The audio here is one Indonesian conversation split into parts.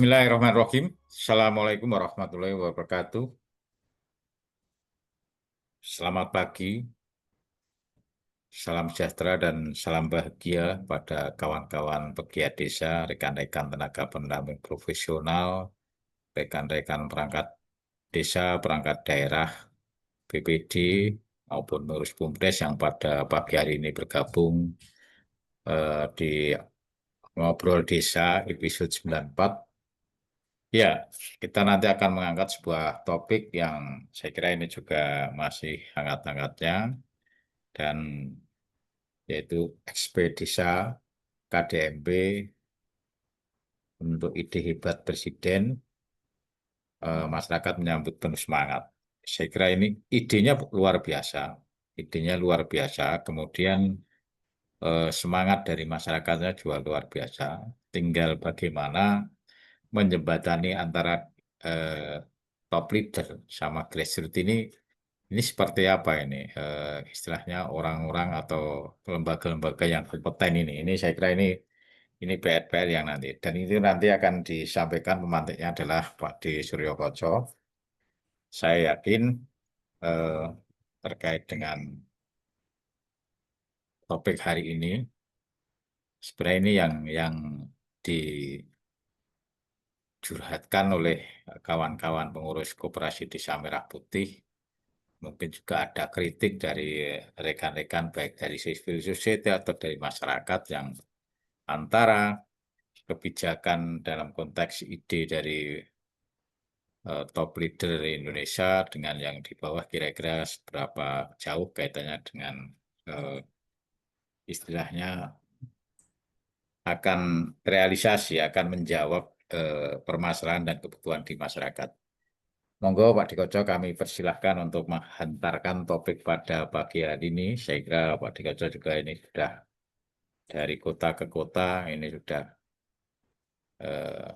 Bismillahirrahmanirrahim. Assalamualaikum warahmatullahi wabarakatuh. Selamat pagi, salam sejahtera dan salam bahagia pada kawan-kawan pegiat desa, rekan-rekan tenaga pendamping profesional, rekan-rekan perangkat desa, perangkat daerah, BPD, maupun pengurus BUMDes yang pada pagi hari ini bergabung di Ngobrol Desa episode 94. Ya, kita nanti akan mengangkat sebuah topik yang saya kira ini juga masih hangat-hangatnya, dan yaitu ekspedisa KDMB untuk ide hebat Presiden, masyarakat menyambut penuh semangat. Saya kira ini idenya luar biasa, kemudian semangat dari masyarakatnya juga luar biasa. Tinggal bagaimana menjembatani antara eh, top leader sama grassroots ini seperti apa ini istilahnya orang-orang atau lembaga-lembaga yang kompeten ini saya kira ini PR-PR yang nanti, dan itu nanti akan disampaikan pemantiknya adalah Pak D. Suryo Koco. Saya yakin eh, terkait dengan topik hari ini sebenarnya ini yang dijurhatkan oleh kawan-kawan pengurus Koperasi Desa Merah Putih. Mungkin juga ada kritik dari rekan-rekan baik dari civil society atau dari masyarakat yang antara kebijakan dalam konteks ide dari top leader Indonesia dengan yang di bawah kira-kira seberapa jauh kaitannya dengan eh, istilahnya akan realisasi, akan menjawab permasalahan dan kebutuhan di masyarakat. Monggo Pak Dikoco, kami persilahkan untuk menghantarkan topik pada pagi hari ini. Saya kira Pak Dikoco juga ini sudah dari kota ke kota, ini sudah eh,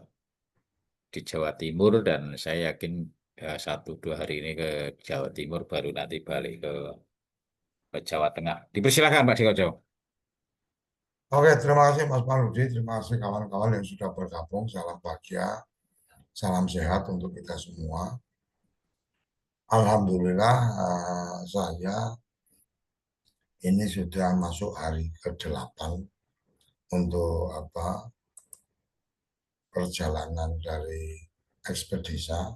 di Jawa Timur, dan saya yakin 1-2 hari ini ke Jawa Timur, baru nanti balik ke Jawa Tengah. Dipersilahkan Pak Dikoco. Oke, terima kasih Mas Paludi, terima kasih kawan-kawan yang sudah bergabung. Salam bahagia, salam sehat untuk kita semua. Alhamdulillah, saya ini sudah masuk hari ke-8 untuk perjalanan dari ekspedisi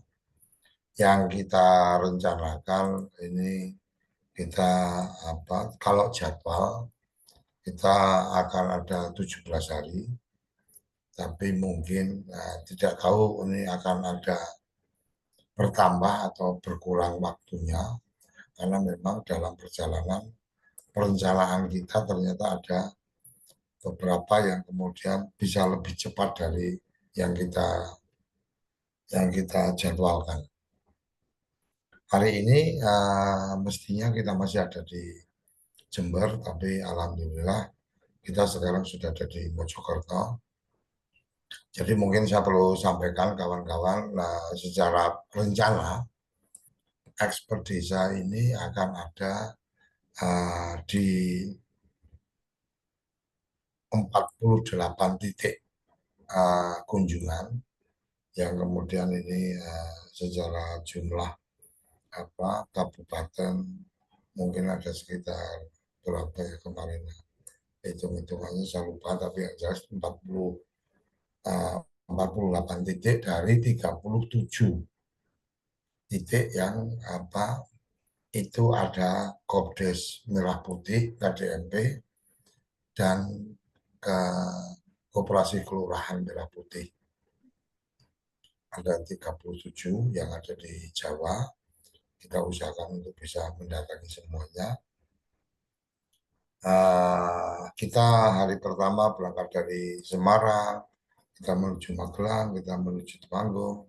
yang kita rencanakan. Ini kita kalau jadwal kita akan ada 17 hari. Tapi mungkin tidak tahu ini akan ada bertambah atau berkurang waktunya, karena memang dalam perjalanan perencanaan kita ternyata ada beberapa yang kemudian bisa lebih cepat dari yang kita jadwalkan. Hari ini mestinya kita masih ada di Jember, tapi alhamdulillah kita sekarang sudah ada di Mojokerto. Jadi mungkin saya perlu sampaikan kawan-kawan, secara rencana ekspedisi ini akan ada di 48 titik kunjungan, yang kemudian ini secara jumlah kabupaten mungkin ada sekitar berapa ya kemarin, hitung-hitungannya saya lupa, tapi yang jelas 48 titik dari 37 titik yang itu ada Kopdes Merah Putih KDMP dan Koperasi Kelurahan Merah Putih. Ada 37 yang ada di Jawa. Kita usahakan untuk bisa mendatangi semuanya. Kita hari pertama berangkat dari Semarang, kita menuju Magelang, kita menuju Temanggung,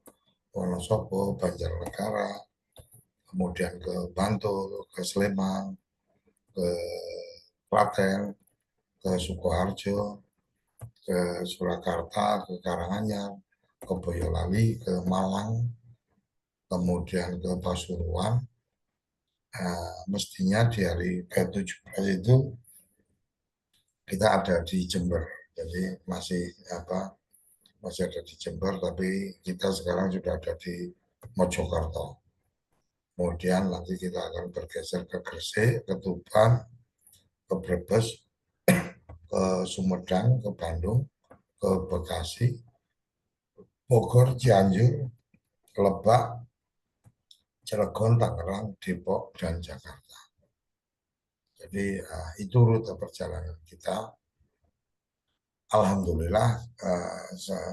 Wonosobo, Banjarnegara, kemudian ke Bantul, ke Sleman, ke Klaten, ke Sukoharjo, ke Surakarta, ke Karanganyar, ke Boyolali, ke Malang, kemudian ke Pasuruan. Mestinya di hari ke-17 itu kita ada di Jember. Jadi masih masih ada di Jember, tapi kita sekarang sudah ada di Mojokerto. Kemudian nanti kita akan bergeser ke Gresik, ke Tuban, ke Brebes, ke Sumedang, ke Bandung, ke Bekasi, Bogor, Cianjur, Lebak, Cilegon, Tangerang, Depok, dan Jakarta. Jadi itu rute perjalanan kita. Alhamdulillah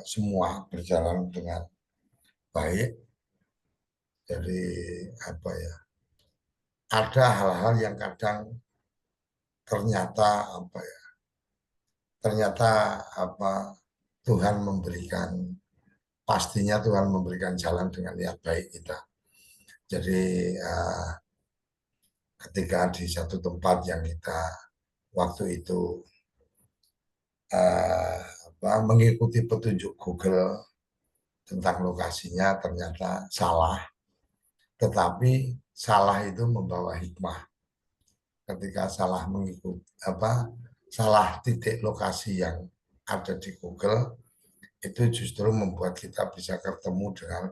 semua berjalan dengan baik. Jadi apa ya? Ada hal-hal yang kadang ternyata apa ya? Ternyata apa? Tuhan memberikan pastinya Tuhan memberikan jalan dengan niat baik kita. Jadi ketika di satu tempat yang kita waktu itu mengikuti petunjuk Google tentang lokasinya ternyata salah, tetapi salah itu membawa hikmah. Ketika salah mengikut salah titik lokasi yang ada di Google itu justru membuat kita bisa ketemu dengan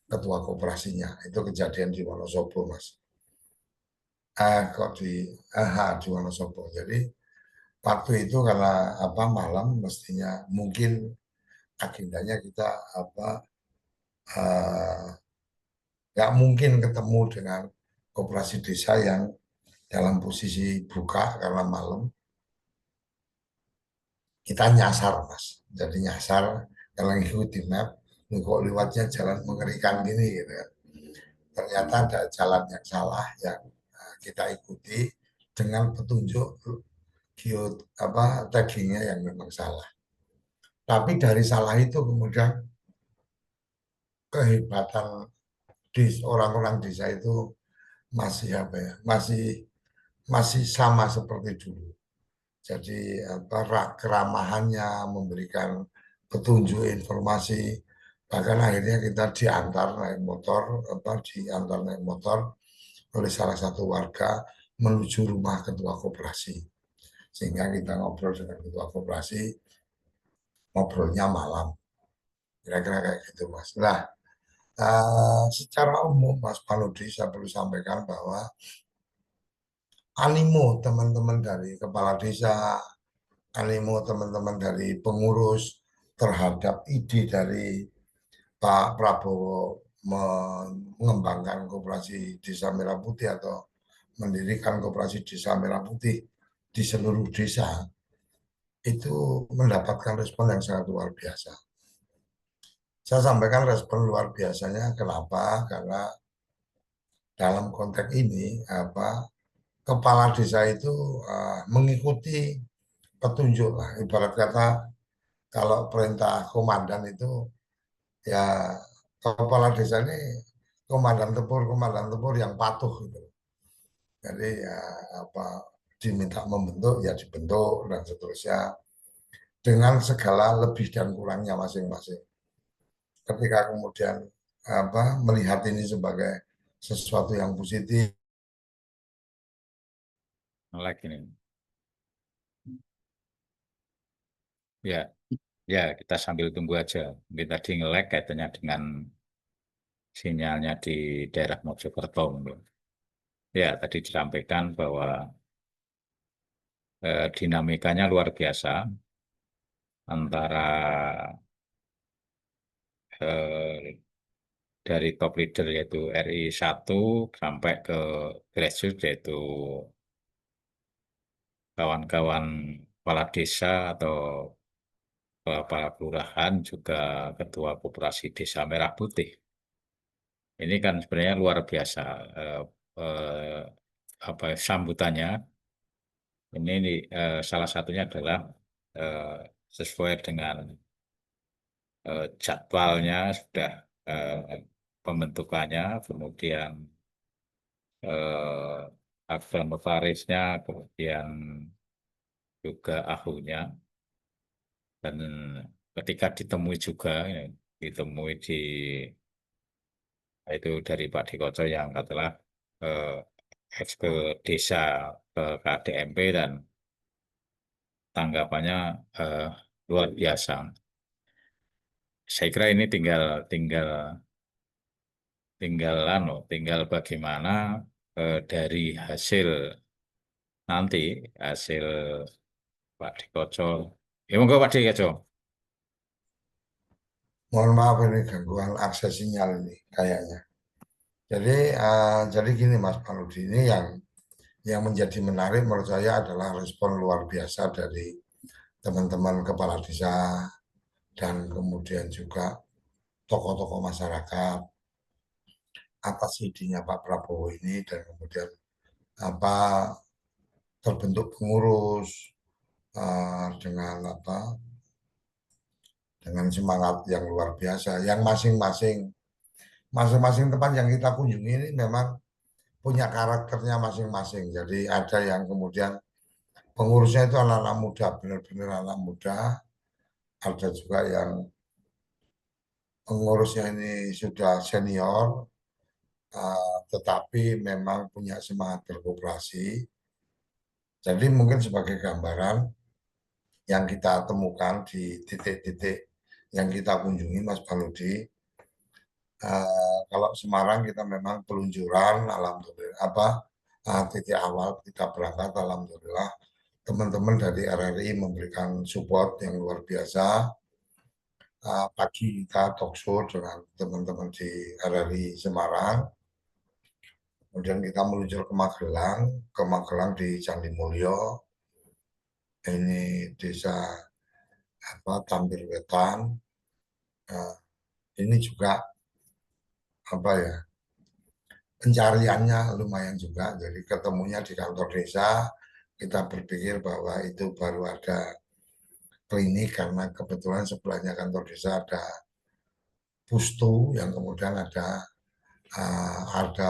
ketua koperasinya. Itu kejadian di Wonosobo, Mas. Kok di Wonosobo. Jadi waktu itu karena malam mestinya mungkin agendanya kita eh, nggak mungkin ketemu dengan koperasi desa yang dalam posisi buka karena malam. Kita nyasar, Mas. Jadi nyasar kalau ngikutin map, kok lewatnya jalan mengerikan gini gitu kan. Ternyata ada jalan yang salah yang kita ikuti dengan petunjuk geo taggingnya yang memang salah. Tapi dari salah itu kemudian kehebatan di orang-orang desa itu masih masih masih sama seperti dulu. Jadi keramahannya memberikan petunjuk informasi, bahkan akhirnya kita diantar naik motor oleh salah satu warga menuju rumah ketua koperasi, sehingga kita ngobrol dengan ketua koperasi, ngobrolnya malam, kira-kira kayak gitu, Mas. Nah, secara umum Mas Panudi saya perlu sampaikan bahwa animo teman-teman dari kepala desa, animo teman-teman dari pengurus terhadap ide dari Pak Prabowo mengembangkan koperasi Desa Merah Putih atau mendirikan koperasi Desa Merah Putih di seluruh desa itu mendapatkan respon yang sangat luar biasa. Saya sampaikan respon luar biasanya kenapa? Karena dalam konteks ini kepala desa itu mengikuti petunjuk lah. Ibarat kata kalau perintah komandan itu ya kepala desa ini komandan tempur yang patuh gitu. Jadi ya apa diminta membentuk ya dibentuk dan seterusnya dengan segala lebih dan kurangnya masing-masing. Ketika kemudian melihat ini sebagai sesuatu yang positif. Like ini. Ya, ya kita sambil tunggu aja. Kita tadi nge-lag kaitannya dengan sinyalnya di daerah Mojokerto. Ya, tadi disampaikan bahwa dinamikanya luar biasa antara eh, dari top leader yaitu RI 1 sampai ke grassroots yaitu kawan-kawan kepala desa atau kepala kelurahan juga ketua koperasi Desa Merah Putih. Ini kan sebenarnya luar biasa eh, eh, sambutannya. Ini salah satunya adalah eh, sesuai dengan jadwalnya sudah pembentukannya, kemudian eh, akte notarisnya, kemudian juga ahlinya, dan ketika ditemui juga, ya, ditemui di itu dari Pak Dikoco yang katalah eh, ke desa ke KDMP dan tanggapannya eh, luar biasa. saya kira ini tinggal tinggal tinggal tinggal bagaimana dari hasil nanti hasil Pak Dikoco. Ya monggo Pak Dikoco. Mohon maaf ini gangguan akses sinyal ini kayaknya. Jadi gini Mas Paludi, ini yang menjadi menarik menurut saya adalah respon luar biasa dari teman-teman kepala desa dan kemudian juga tokoh-tokoh masyarakat atas idenya Pak Prabowo ini, dan kemudian apa terbentuk pengurus dengan semangat yang luar biasa, yang masing-masing tempat yang kita kunjungi ini memang punya karakternya masing-masing. Jadi ada yang kemudian pengurusnya itu anak-anak muda, benar-benar anak muda. Ada juga yang pengurusnya ini sudah senior, tetapi memang punya semangat berkooperasi. Jadi mungkin sebagai gambaran yang kita temukan di titik-titik yang kita kunjungi, Mas Baludi, kalau Semarang kita memang peluncuran, alhamdulillah, titik awal kita berangkat, alhamdulillah, teman-teman dari RRI memberikan support yang luar biasa. Pagi kita talkshow dengan teman-teman di RRI Semarang. Kemudian kita meluncur ke Magelang di Candi Mulyo. Ini desa Tampir Wetan. Nah, ini juga apa ya, pencariannya lumayan juga. Jadi ketemunya di kantor desa. Kita berpikir bahwa itu baru ada klinik karena kebetulan sebelahnya kantor desa ada pustu yang kemudian ada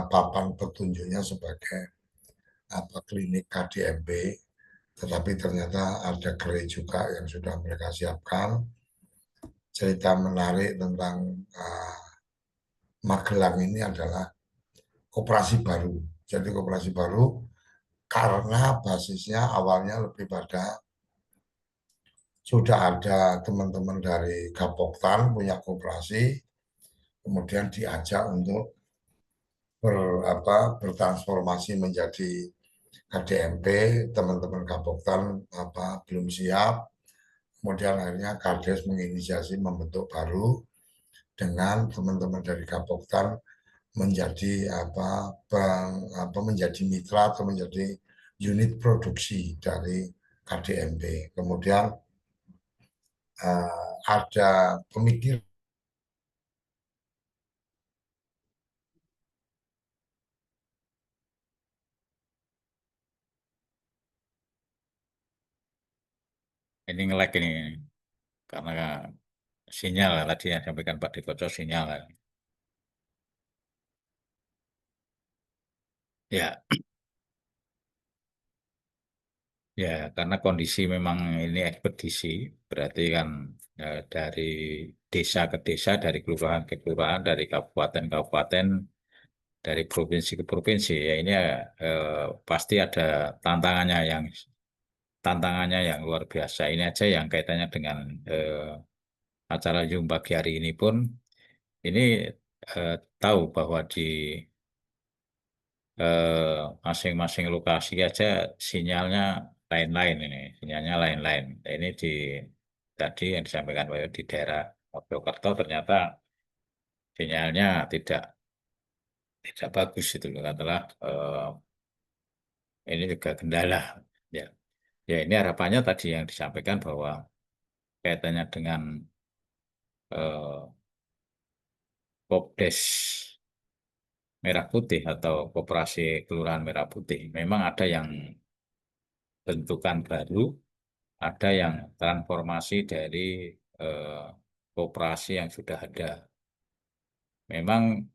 papan petunjuknya sebagai klinik KDMP, tetapi ternyata ada gerai juga yang sudah mereka siapkan. Cerita menarik tentang Magelang ini adalah koperasi baru. Jadi koperasi baru karena basisnya awalnya lebih pada sudah ada teman-teman dari Gapoktan punya koperasi, kemudian diajak untuk bertransformasi menjadi KDMP. Teman-teman Gapoktan belum siap, kemudian akhirnya Kades menginisiasi membentuk baru dengan teman-teman dari Gapoktan menjadi menjadi mitra atau menjadi unit produksi dari KDMP. Kemudian ada pemikir Ini nge-lag ini karena sinyal tadi yang sampaikan Pak Dikoco sinyal. Ya, ya karena kondisi memang ini ekspedisi, berarti kan dari desa ke desa, dari kelurahan ke kelurahan, dari kabupaten ke kabupaten, dari provinsi ke provinsi. Ya ini pasti ada tantangannya yang luar biasa. Ini aja yang kaitannya dengan acara Zoom pagi hari ini pun ini tahu bahwa di masing-masing lokasi aja sinyalnya lain-lain ini, sinyalnya lain-lain. Nah, ini tadi yang disampaikan bahwa di daerah Mojokerto ternyata sinyalnya tidak tidak bagus itu loh, katalah ini juga kendala. Ya, ya ini harapannya tadi yang disampaikan bahwa kaitannya dengan eh, Kopdes Merah Putih atau Koperasi Kelurahan Merah Putih, memang ada yang bentukan baru, ada yang transformasi dari eh, koperasi yang sudah ada. Memang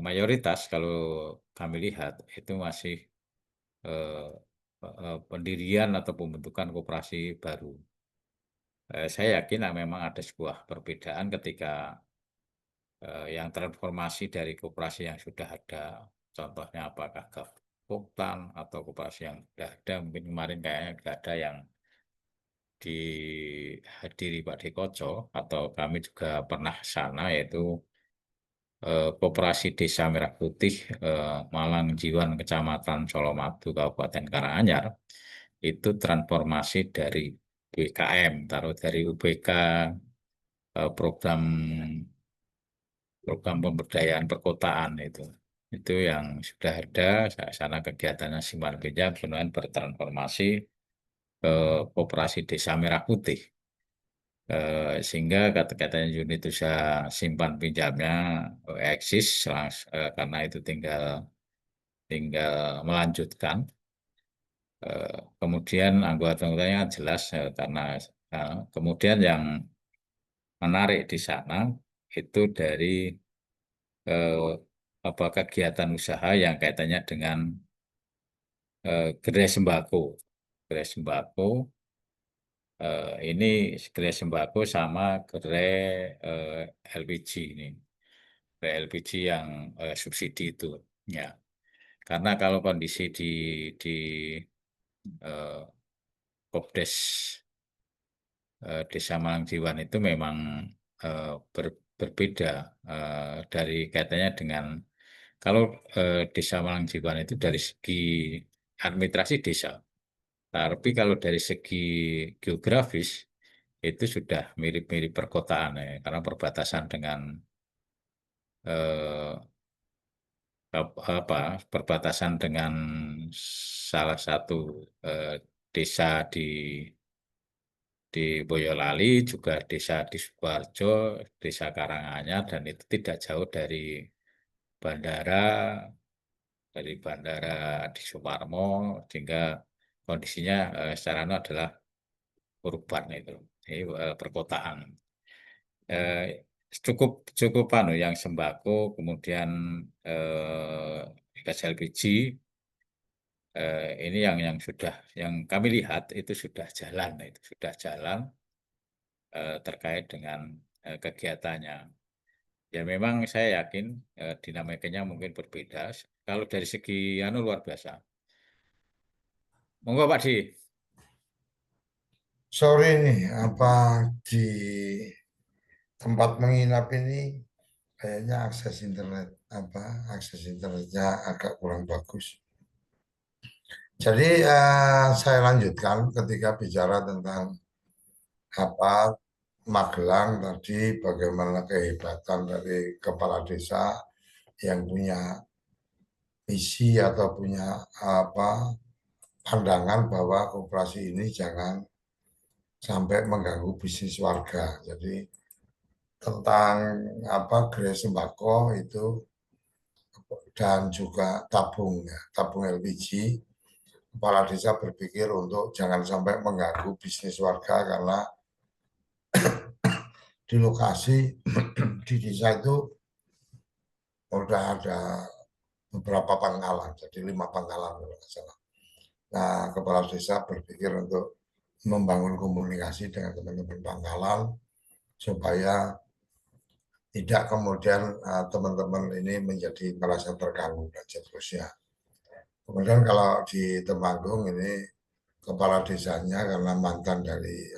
mayoritas kalau kami lihat itu masih eh, pendirian atau pembentukan koperasi baru. Saya yakin memang ada sebuah perbedaan ketika yang transformasi dari koperasi yang sudah ada, contohnya apakah Gapoktan atau koperasi yang sudah ada, mungkin kemarin kayaknya nggak ada yang dihadiri Pak Dekoco atau kami juga pernah sana, yaitu Koperasi Desa Merah Putih Malang Jiwan Kecamatan Colomadu Kabupaten Karanganyar itu transformasi dari BKM, taruh dari UBK, program program pemberdayaan perkotaan itu yang sudah ada. Sana kegiatannya simpan pinjam kemudian bertransformasi ke Koperasi Desa Merah Putih. Sehingga kata-katanya unit usaha simpan pinjamnya eksis karena itu tinggal tinggal melanjutkan. Kemudian anggota-anggotanya jelas karena kemudian yang menarik di sana itu dari eh, apa kegiatan usaha yang kaitannya dengan gerai sembako. Gerai sembako ini gerai sembako sama gerai LPG ini. Gerai LPG yang subsidi itu. Ya, karena kalau kondisi di eh, Kopdes Desa Malangjiwan itu memang eh, berbeda dari kaitannya dengan kalau Desa Malangjiwan itu dari segi administrasi desa, tapi kalau dari segi geografis itu sudah mirip-mirip perkotaan ya, karena perbatasan dengan eh, apa perbatasan dengan salah satu eh, desa di Boyolali, juga desa di Sukoharjo, desa Karanganyar, dan itu tidak jauh bandara bandara di Sumarmo, sehingga kondisinya secara adalah urban itu, ini, perkotaan. Eh, cukup cukup yang sembako, kemudian gas LPG, ini yang sudah yang kami lihat itu sudah jalan terkait dengan kegiatannya. Ya memang saya yakin dinamikanya mungkin berbeda. Kalau dari segi luar biasa. Monggo Pak Di. Sore nih, apa di tempat menginap ini kayaknya akses internetnya agak kurang bagus. Jadi saya lanjutkan ketika bicara tentang apa Magelang tadi, bagaimana kehebatan dari kepala desa yang punya visi atau punya apa pandangan bahwa koperasi ini jangan sampai mengganggu bisnis warga. Jadi tentang apa gerai sembako itu dan juga tabung LPG, kepala desa berpikir untuk jangan sampai mengganggu bisnis warga karena di lokasi di desa itu udah ada beberapa pangkalan, jadi 5 pangkalan kalau nggak salah. Nah, kepala desa berpikir untuk membangun komunikasi dengan teman-teman pangkalan supaya tidak kemudian teman-teman ini menjadi merasa terganggu dan seterusnya. Kemudian kalau di Temanggung ini kepala desanya karena mantan dari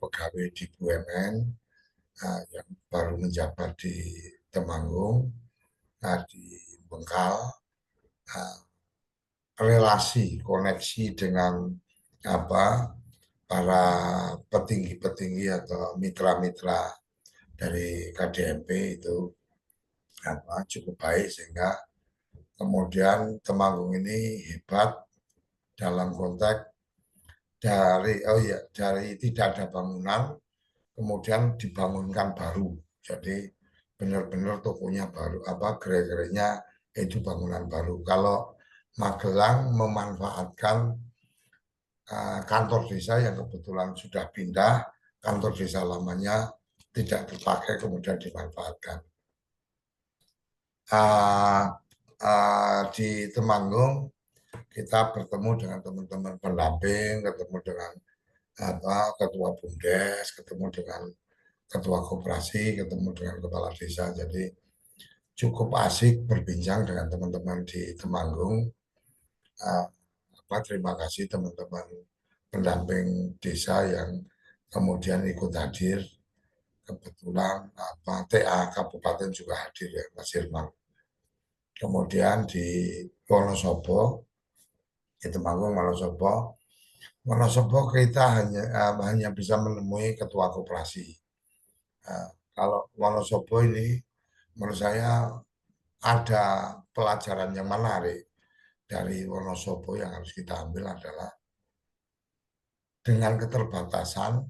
pegawai di BUMN yang baru menjabat di Temanggung, di Bengkal, relasi koneksi dengan apa para petinggi-petinggi atau mitra-mitra dari KDMP itu cukup baik sehingga kemudian Temanggung ini hebat dalam konteks dari tidak ada bangunan kemudian dibangunkan baru. Jadi benar-benar tokonya baru, gerai-gerainya itu bangunan baru. Kalau Magelang memanfaatkan kantor desa yang kebetulan sudah pindah, kantor desa lamanya tidak terpakai kemudian dimanfaatkan. Di Temanggung kita bertemu dengan teman-teman pendamping, ketemu dengan ketua BUMDes, ketemu dengan ketua koperasi, ketemu dengan kepala desa. Jadi cukup asik berbincang dengan teman-teman di Temanggung. Terima kasih teman-teman pendamping desa yang kemudian ikut hadir. Kebetulan TA Kabupaten juga hadir ya, Mas Irman. Kemudian di Wonosobo, di Temanggung, Wonosobo, kita hanya bisa menemui ketua koperasi. Kalau Wonosobo ini menurut saya ada pelajaran yang menarik dari Wonosobo yang harus kita ambil adalah dengan keterbatasan,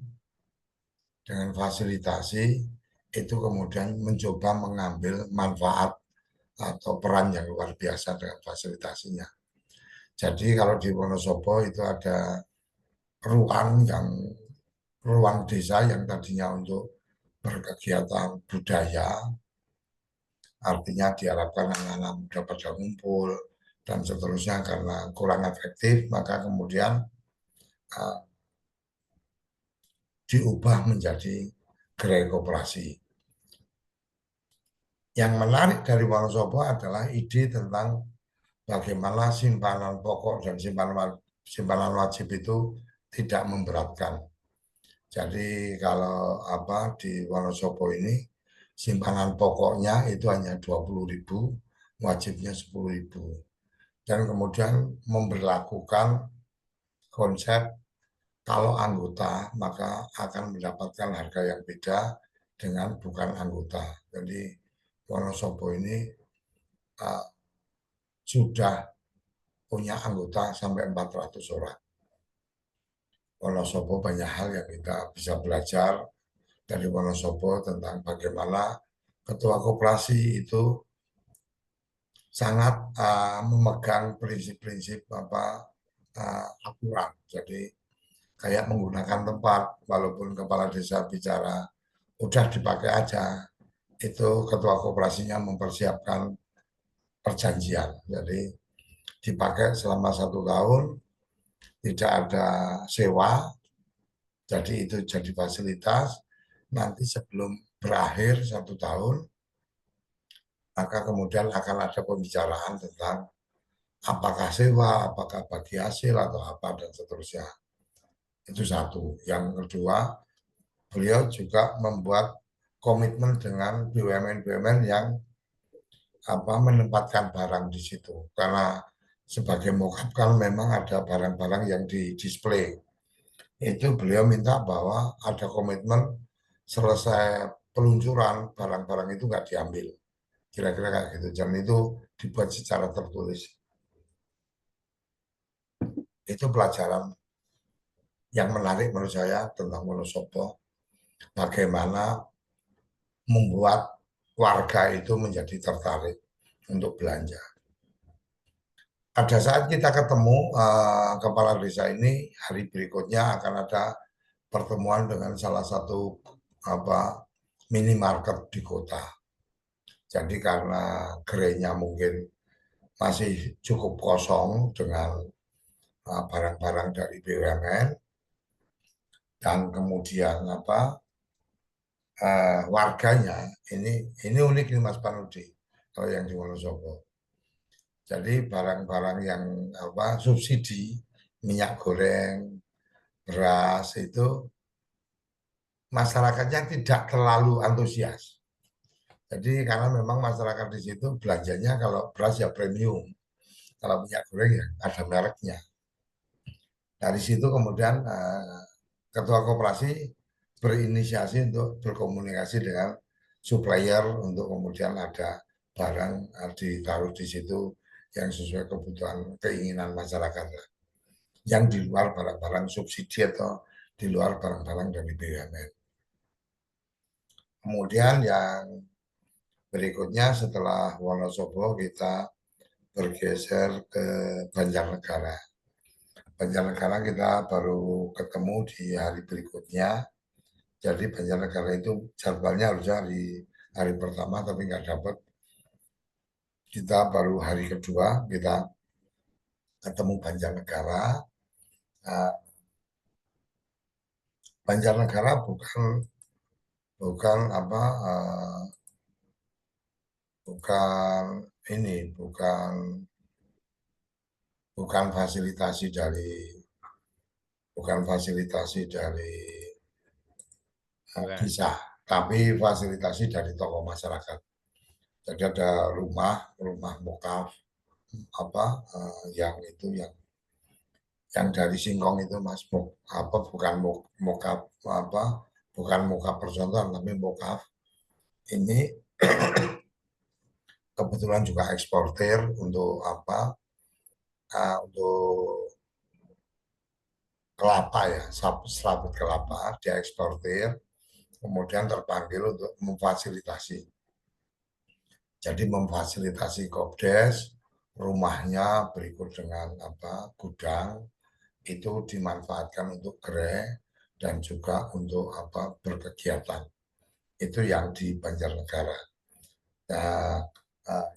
dengan fasilitasi, itu kemudian mencoba mengambil manfaat atau peran yang luar biasa dengan fasilitasinya. Jadi kalau di Wonosobo itu ada ruang desa yang tadinya untuk berkegiatan budaya, artinya diharapkan anak-anak muda pada ngumpul dan seterusnya karena kurang efektif, maka kemudian uh, diubah menjadi gerai koperasi. Yang menarik dari Wonosobo adalah ide tentang bagaimana simpanan pokok dan simpanan wajib itu tidak memberatkan. Jadi kalau di Wonosobo ini simpanan pokoknya itu hanya 20.000, wajibnya 10.000. Dan kemudian memberlakukan konsep kalau anggota maka akan mendapatkan harga yang beda dengan bukan anggota. Jadi Wonosobo ini uh, sudah punya anggota sampai 400 orang. Wonosobo banyak hal yang kita bisa belajar dari Wonosobo tentang bagaimana ketua koperasi itu sangat memegang prinsip-prinsip aturan. Jadi kayak menggunakan tempat, walaupun kepala desa bicara udah dipakai aja, itu ketua koperasinya mempersiapkan perjanjian. Jadi dipakai selama 1 tahun, tidak ada sewa, jadi itu jadi fasilitas. Nanti sebelum berakhir 1 tahun, maka kemudian akan ada pembicaraan tentang apakah sewa, apakah bagi hasil atau apa dan seterusnya. Itu satu. Yang kedua, beliau juga membuat komitmen dengan BUMN-BUMN yang menempatkan barang di situ. Karena sebagai mokap kan memang ada barang-barang yang di display. Itu beliau minta bahwa ada komitmen selesai peluncuran barang-barang itu nggak diambil. Kira-kira kayak gitu. Dan itu dibuat secara tertulis. Itu pelajaran yang menarik menurut saya tentang Wonosobo. Bagaimana membuat warga itu menjadi tertarik untuk belanja. Pada saat kita ketemu kepala desa ini, hari berikutnya akan ada pertemuan dengan salah satu minimarket di kota. Jadi karena gerainya mungkin masih cukup kosong dengan barang-barang dari BUMN dan kemudian warganya ini unik nih Mas Panudi kalau yang di Wonosobo. Jadi barang-barang yang subsidi minyak goreng, beras itu masyarakatnya tidak terlalu antusias. Jadi karena memang masyarakat di situ belanjanya kalau beras ya premium, kalau minyak goreng ya ada mereknya. Dari situ kemudian ketua koperasi berinisiasi untuk berkomunikasi dengan supplier untuk kemudian ada barang ditaruh di situ yang sesuai kebutuhan keinginan masyarakat yang di luar barang-barang subsidi atau di luar barang-barang dari BUMN. Kemudian yang berikutnya setelah Wonosobo kita bergeser ke Banjarnegara. Banjarnegara kita baru ketemu di hari berikutnya. Jadi Banjarnegara itu jadwalnya harusnya hari pertama tapi nggak dapat. Kita baru hari kedua kita ketemu Banjarnegara. Banjarnegara bukan bukan ini bukan fasilitasi dari bukan fasilitasi dari Gimana? desa, tapi fasilitasi dari tokoh masyarakat. Jadi ada rumah mukaf apa yang itu yang dari singkong itu Mas, apa bukan mukaf apa bukan mukaf percontohan tapi mukaf ini kebetulan juga eksportir untuk apa untuk kelapa ya, serabut kelapa dia eksportir, kemudian terpanggil untuk memfasilitasi. Jadi memfasilitasi Kopdes, rumahnya berikut dengan apa gudang itu dimanfaatkan untuk gerai dan juga untuk apa berkegiatan. Itu yang di Banjarnegara. Nah,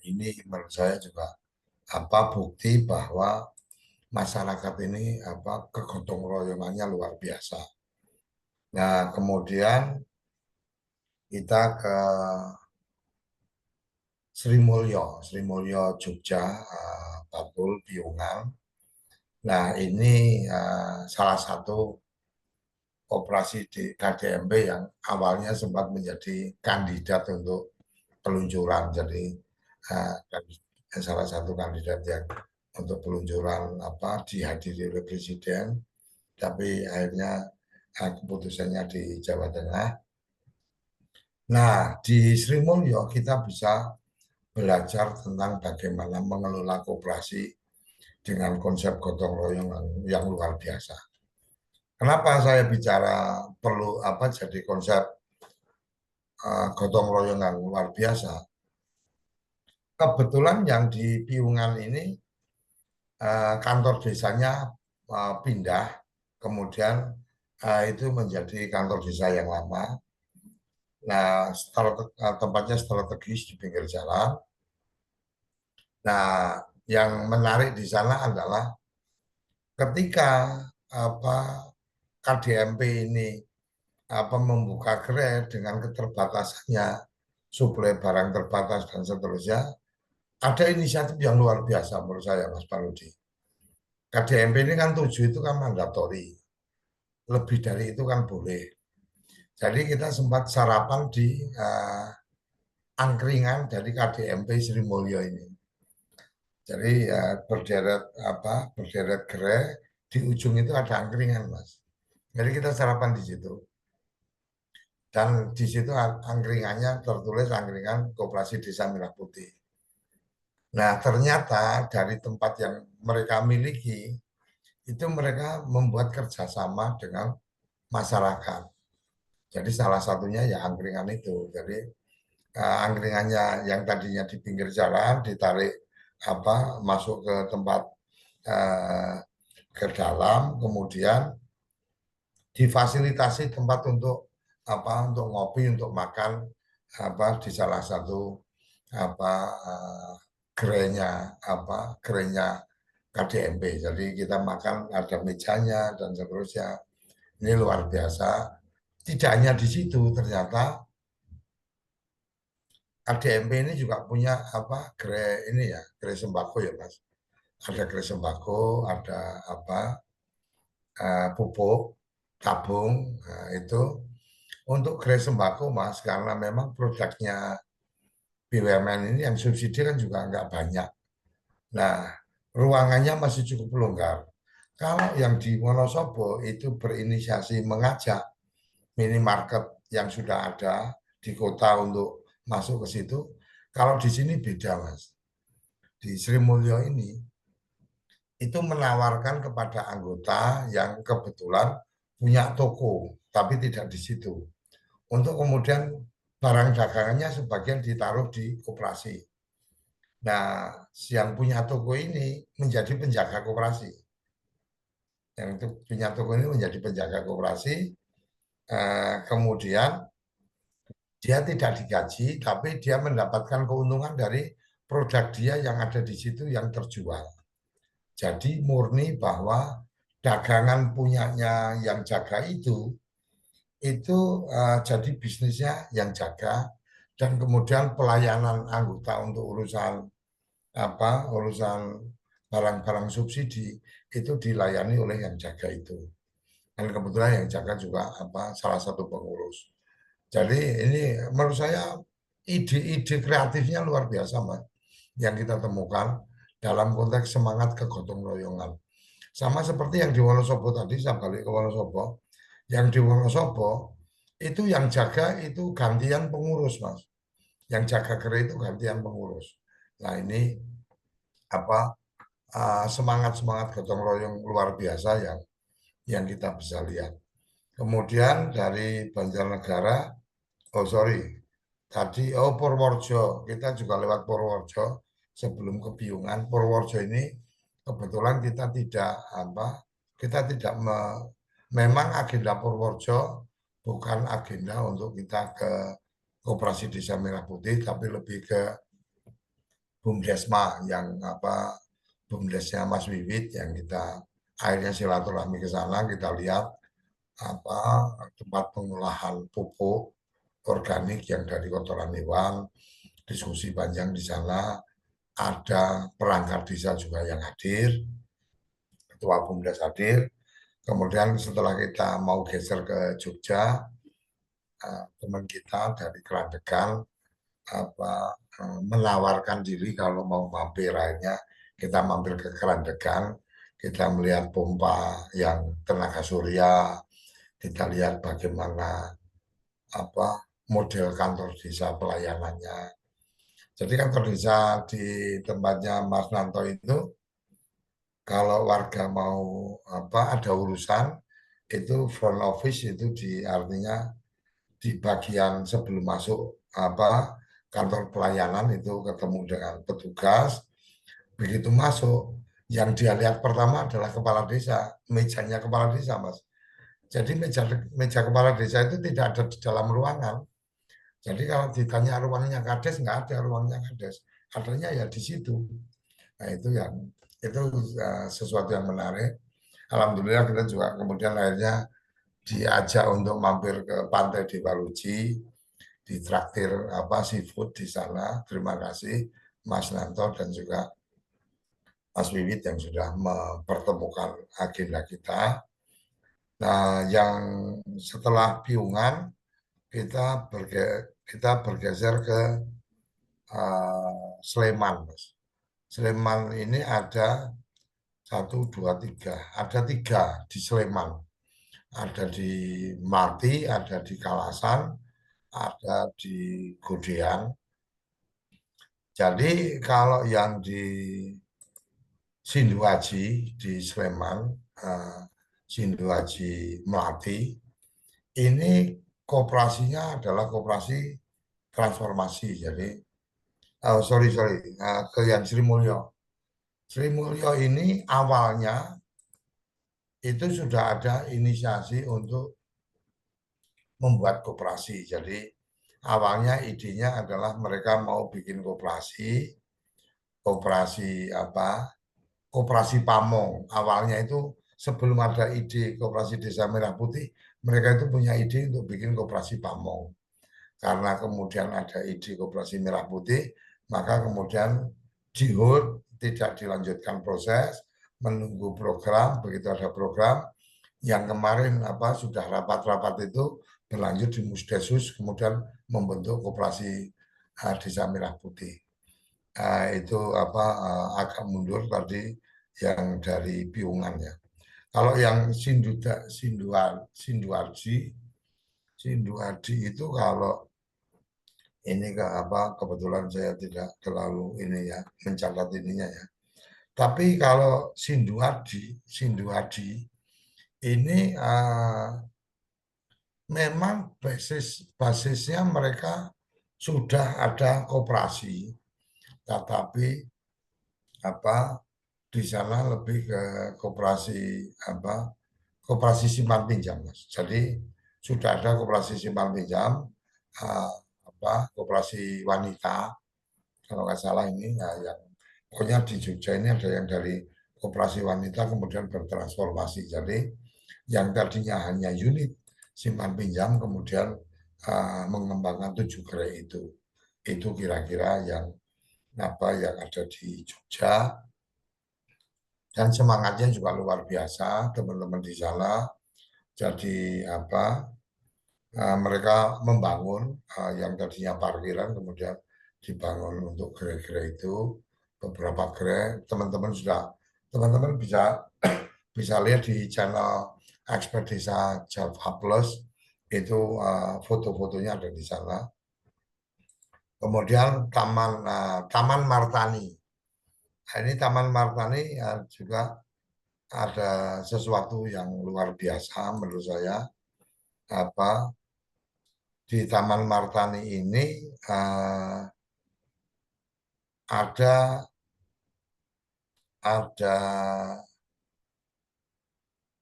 ini menurut saya juga apa bukti bahwa masyarakat ini apa kegotong royongannya luar biasa. Nah, kemudian kita ke Sri Mulyo Jogja, Babul Piungan. Nah, ini salah satu operasi di KDMP yang awalnya sempat menjadi kandidat untuk peluncuran. Jadi salah satu kandidat yang untuk peluncuran apa dihadiri oleh Presiden, tapi akhirnya keputusannya di Jawa Tengah. Nah, di Sri Mulyo kita bisa belajar tentang bagaimana mengelola koperasi dengan konsep gotong royong yang luar biasa. Kenapa saya bicara perlu apa jadi konsep gotong royong yang luar biasa? Kebetulan yang di Piungan ini kantor desanya pindah, kemudian itu menjadi kantor desa yang lama. Nah, tempatnya strategis di pinggir jalan. Nah, yang menarik di sana adalah ketika apa KDMP ini apa membuka gerai dengan keterbatasannya suplai barang terbatas dan seterusnya, ada inisiatif yang luar biasa menurut saya Mas Paludi. KDMP ini kan 7 itu kan mandatori, lebih dari itu kan boleh. Jadi kita sempat sarapan di angkringan dari KDMP Sri Mulyo ini. Jadi ya berderet gerai di ujung itu ada angkringan Mas. Jadi kita sarapan di situ. Dan di situ angkringannya tertulis angkringan Koperasi Desa Merah Putih. Nah, ternyata dari tempat yang mereka miliki, itu mereka membuat kerjasama dengan masyarakat. Jadi salah satunya ya angkringan itu. Jadi angkringannya yang tadinya di pinggir jalan ditarik apa masuk ke tempat uh, ke dalam, kemudian difasilitasi tempat untuk apa untuk ngopi untuk makan apa di salah satu apa gerainya gerainya KDMP. Jadi kita makan ada mejanya dan seterusnya. Ini luar biasa. Tidak hanya di situ, ternyata KDMP ini juga punya apa gerai ini ya, gerai sembako ya Mas. Ada gerai sembako, ada apa pupuk tabung, nah, itu untuk gerai sembako Mas, karena memang produknya BUMN ini yang subsidi kan juga nggak banyak. Nah, ruangannya masih cukup longgar. Kalau yang di Wonosobo itu berinisiasi mengajak minimarket yang sudah ada di kota untuk masuk ke situ. Kalau di sini beda, Mas. Di Sri Mulyo ini itu menawarkan kepada anggota yang kebetulan punya toko, tapi tidak di situ. Untuk kemudian barang dagangannya sebagian ditaruh di koperasi. Nah, yang punya toko ini menjadi penjaga koperasi. Yang itu punya toko ini menjadi penjaga koperasi, kemudian dia tidak digaji, tapi dia mendapatkan keuntungan dari produk dia yang ada di situ yang terjual. Jadi murni bahwa dagangan punyanya yang jaga itu jadi bisnisnya yang jaga dan kemudian pelayanan anggota untuk urusan barang-barang subsidi itu dilayani oleh yang jaga itu. Dan kebetulan yang jaga juga salah satu pengurus. Jadi ini menurut saya ide-ide kreatifnya luar biasa, Mas, yang kita temukan dalam konteks semangat kegotong royongan. Sama seperti yang di Wonosobo tadi, saya balik ke Wonosobo. Yang di Wonosobo itu yang jaga itu gantian pengurus, Mas. Yang jaga gerai itu gantian pengurus. Nah ini apa semangat-semangat gotong royong luar biasa yang kita bisa lihat. Kemudian dari Banjarnegara, oh sorry, tadi Purworejo, kita juga lewat Purworejo sebelum ke Piungan. Purworejo ini kebetulan kita tidak memang agenda Purworejo bukan agenda untuk kita ke Koperasi Desa Merah Putih, tapi lebih ke BUMDesma yang BUMDesnya Mas Wiwit yang kita akhirnya silaturahmi ke sana, kita lihat apa tempat pengolahan pupuk organik yang dari kotoran hewan, diskusi panjang di sana, ada perangkat desa juga yang hadir, ketua BUMDes hadir. Kemudian setelah kita mau geser ke Jogja, teman kita dari Kerandegan menawarkan diri kalau mau mampir, akhirnya kita mampir ke Kerandegan, kita melihat pompa yang tenaga surya, kita lihat bagaimana apa model kantor desa pelayanannya. Jadi kantor desa di tempatnya Mas Nanto itu kalau warga mau ada urusan itu front office itu artinya di bagian sebelum masuk kantor pelayanan itu ketemu dengan petugas. Begitu masuk, yang dia lihat pertama adalah kepala desa, mejanya kepala desa, Mas. Jadi meja kepala desa itu tidak ada di dalam ruangan. Jadi kalau ditanya ruangnya kades, nggak ada ruangnya kades. Adanya ya di situ. Nah itu sesuatu yang menarik. Alhamdulillah kita juga kemudian akhirnya diajak untuk mampir ke Pantai Dewa Luci, ditraktir seafood di sana. Terima kasih Mas Nanto dan juga Mas Wiwit yang sudah mempertemukan agenda kita. Nah, yang setelah Piungan kita bergeser ke Sleman, Mas. Sleman ini ada satu, dua, tiga. Ada tiga di Sleman. Ada di Mati, ada di Kalasan, ada di Godean. Jadi kalau yang di Sinduaji di Sleman, Sinduaji Melati, ini kooperasinya adalah kooperasi transformasi. Jadi, sorry, ke yang Sri Mulyo. Sri Mulyo ini awalnya itu sudah ada inisiasi untuk membuat koperasi. Jadi awalnya idenya adalah mereka mau bikin koperasi, koperasi pamong. Awalnya itu sebelum ada ide koperasi Desa Merah Putih, mereka itu punya ide untuk bikin koperasi pamong. Karena kemudian ada ide koperasi Merah Putih, maka kemudian di hold, tidak dilanjutkan proses, menunggu program, begitu ada program, yang kemarin sudah rapat-rapat itu berlanjut di Musdesus, kemudian membentuk koperasi Desa Merah Putih. Itu agak mundur tadi yang dari Piungan ya. Kalau yang Sinduarji itu kalau ini kebetulan saya tidak terlalu ini ya mencatat ininya ya. Tapi kalau Sinduarji ini memang basisnya mereka sudah ada koperasi, tetapi di sana lebih ke koperasi simpan pinjam, Mas. Jadi sudah ada koperasi simpan pinjam, koperasi wanita, kalau nggak salah ini ya, yang pokoknya di Jogja ini ada yang dari koperasi wanita kemudian bertransformasi. Jadi yang tadinya hanya unit simpan pinjam kemudian mengembangkan 7 gerai itu. Itu kira-kira yang yang ada di Jogja, dan semangatnya juga luar biasa teman-teman di sana. Jadi mereka membangun yang tadinya parkiran kemudian dibangun untuk gerai-gerai itu beberapa gerai teman-teman bisa bisa lihat di channel Expert Desa Java Plus itu foto-fotonya ada di sana. Kemudian Taman Martani. Nah, ini Taman Martani juga ada sesuatu yang luar biasa menurut saya. Apa di Taman Martani ini uh, ada ada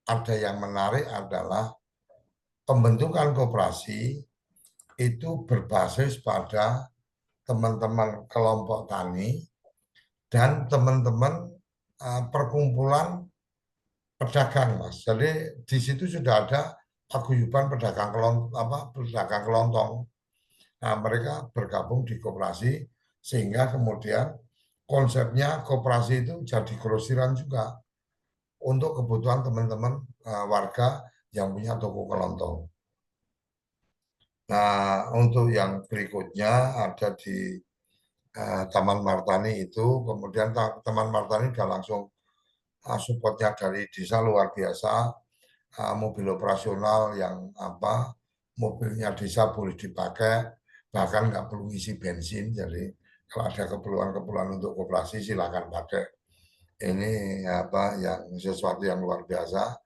ada yang menarik adalah pembentukan koperasi itu berbasis pada teman-teman kelompok tani dan teman-teman perkumpulan pedagang, Mas. Jadi di situ sudah ada paguyuban pedagang kelontong. Nah, mereka bergabung di koperasi sehingga kemudian konsepnya koperasi itu jadi grosiran juga untuk kebutuhan teman-teman warga yang punya toko kelontong. Nah, untuk yang berikutnya ada di Taman Martani itu, kemudian Taman Martani sudah langsung supportnya dari desa luar biasa, mobil operasional yang mobilnya desa boleh dipakai, bahkan nggak perlu isi bensin, jadi kalau ada keperluan-keperluan untuk koperasi silakan pakai. Ini yang sesuatu yang luar biasa.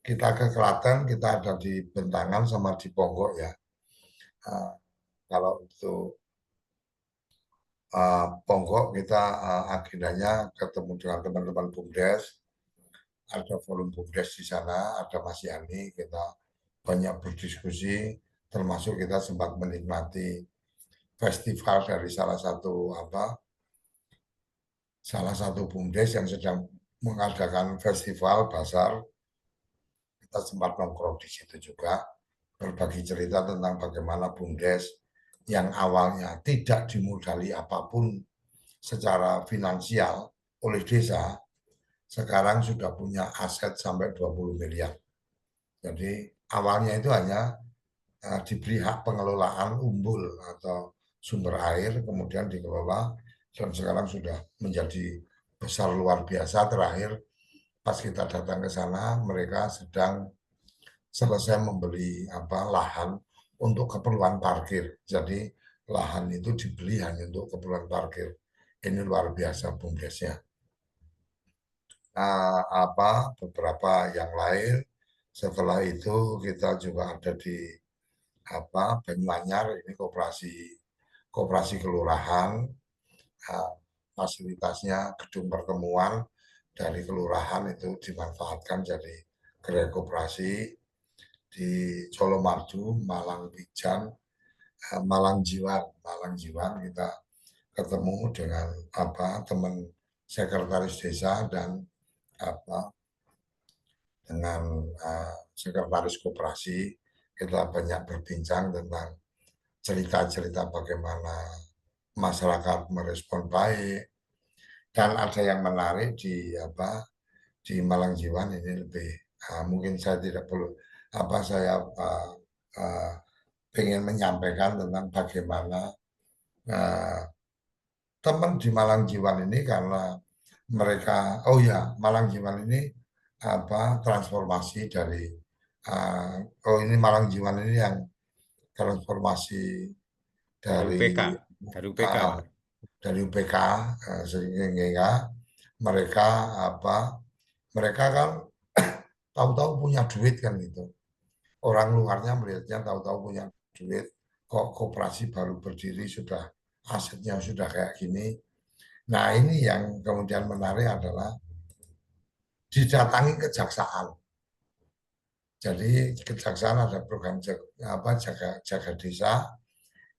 Kita ke Klaten, kita ada di Bentangan sama di Ponggok ya. Kalau itu Ponggok kita agendanya ketemu dengan teman-teman BUMDes, ada forum BUMDes di sana, ada Mas Yani, kita banyak berdiskusi, termasuk kita sempat menikmati festival dari salah satu BUMDes yang sedang mengadakan festival basar. Kita sempat nongkrong di situ juga, berbagi cerita tentang bagaimana BUMDes yang awalnya tidak dimodali apapun secara finansial oleh desa, sekarang sudah punya aset sampai 20 miliar. Jadi awalnya itu hanya diberi hak pengelolaan umbul atau sumber air, kemudian dikelola, dan sekarang sudah menjadi besar luar biasa. Terakhir pas kita datang ke sana, mereka sedang selesai membeli lahan untuk keperluan parkir. Jadi lahan itu dibeli hanya untuk keperluan parkir. Ini luar biasa BUMDesnya. Beberapa yang lain. Setelah itu kita juga ada di Banyuanyar, ini koperasi kelurahan, fasilitasnya gedung pertemuan dari kelurahan itu dimanfaatkan jadi gerai koperasi. Di Colomadu, Malang Pijan, Malang Jiwan kita ketemu dengan teman sekretaris desa dan apa dengan sekretaris koperasi. Kita banyak berbincang tentang cerita-cerita bagaimana masyarakat merespon baik, dan ada yang menarik di Malang Jiwan ini lebih mungkin saya tidak perlu saya ingin menyampaikan tentang bagaimana teman di Malang Jiwan ini, karena mereka Malang Jiwan ini transformasi dari ini Malang Jiwan ini yang transformasi Dari dari UPK, dari UPK, uh, Pak. dari UPK, sehingga mereka mereka kan tahu-tahu punya duit kan gitu. Orang luarnya melihatnya tahu-tahu punya duit, kok koperasi baru berdiri sudah asetnya sudah kayak gini. Nah, ini yang kemudian menarik adalah didatangi kejaksaan. Jadi kejaksaan ada program jaga desa,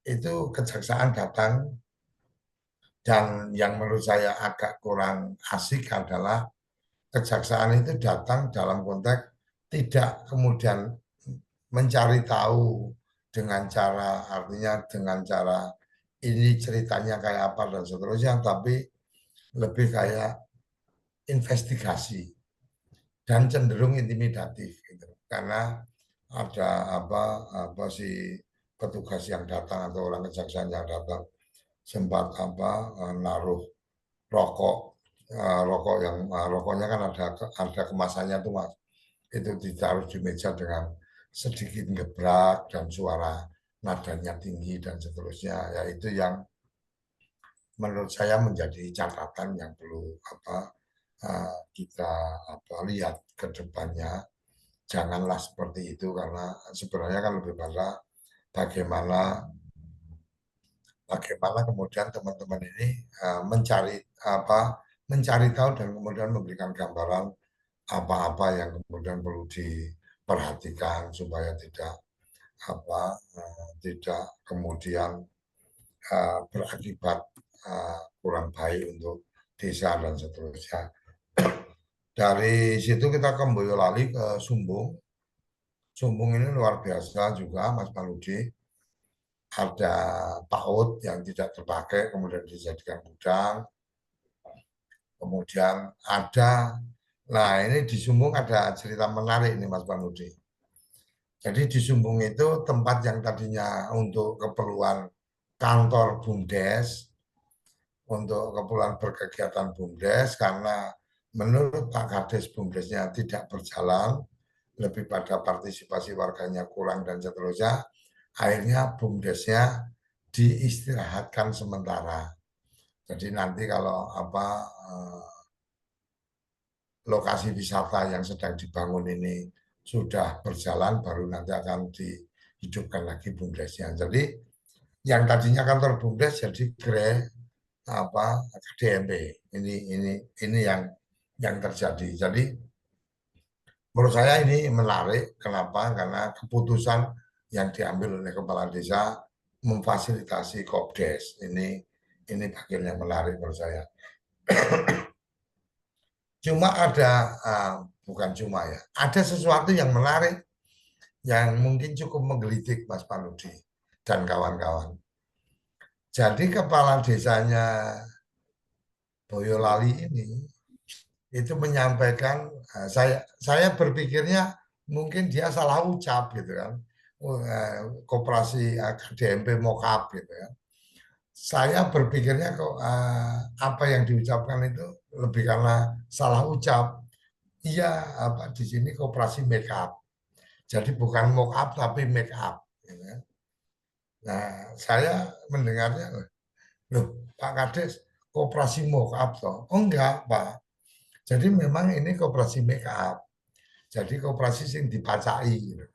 itu kejaksaan datang, dan yang menurut saya agak kurang asik adalah kejaksaan itu datang dalam konteks tidak kemudian mencari tahu dengan cara, artinya dengan cara ini ceritanya kayak apa dan seterusnya, tapi lebih kayak investigasi dan cenderung intimidatif gitu. Karena ada apa si petugas yang datang atau orang kejaksaan yang datang sempat naruh rokok rokok yang rokoknya kan ada kemasannya tuh Mas, itu ditaruh di meja dengan sedikit gebrak dan suara nadanya tinggi dan seterusnya, ya itu yang menurut saya menjadi catatan yang perlu kita lihat ke depannya. Janganlah seperti itu karena sebenarnya kan lebih pada bagaimana bagaimana kemudian teman-teman ini mencari mencari tahu dan kemudian memberikan gambaran apa-apa yang kemudian perlu diperhatikan supaya tidak kemudian berakibat kurang baik untuk desa dan seterusnya. Dari situ kita ke Boyolali ke Sumbung. Sumbung ini luar biasa juga Mas Paludi. Ada PAUD yang tidak terpakai kemudian dijadikan gudang. Kemudian nah ini di Sumbung ada cerita menarik nih Mas Paludi. Jadi di Sumbung itu tempat yang tadinya untuk keperluan kantor BUMDes, untuk keperluan berkegiatan BUMDes, karena menurut Pak Kades BUMDesnya tidak berjalan, lebih pada partisipasi warganya kurang dan seterusnya, akhirnya BUMDesnya diistirahatkan sementara. Jadi nanti kalau lokasi wisata yang sedang dibangun ini sudah berjalan, baru nanti akan dihidupkan lagi BUMDesnya. Jadi yang tadinya kantor BUMDes jadi DMP. Ini yang terjadi. Jadi menurut saya ini menarik. Kenapa? Karena keputusan yang diambil oleh kepala desa memfasilitasi Kopdes. Ini bagian yang menarik menurut saya. Cuma bukan cuma ya, ada sesuatu yang menarik yang mungkin cukup menggelitik Mas Panudi dan kawan-kawan. Jadi kepala desanya Boyolali ini itu menyampaikan, saya berpikirnya mungkin dia salah ucap gitu kan, koperasi DMP Mokap gitu ya. Saya berpikirnya kok apa yang diucapkan itu lebih karena salah ucap. Iya, di sini koperasi make up. Jadi bukan mock up tapi make up. Gitu kan. Nah, saya mendengarnya, loh Pak Kades, koperasi mock up toh? Oh enggak Pak. Jadi memang ini koperasi make up. Jadi koperasi yang dipacai. Gitu.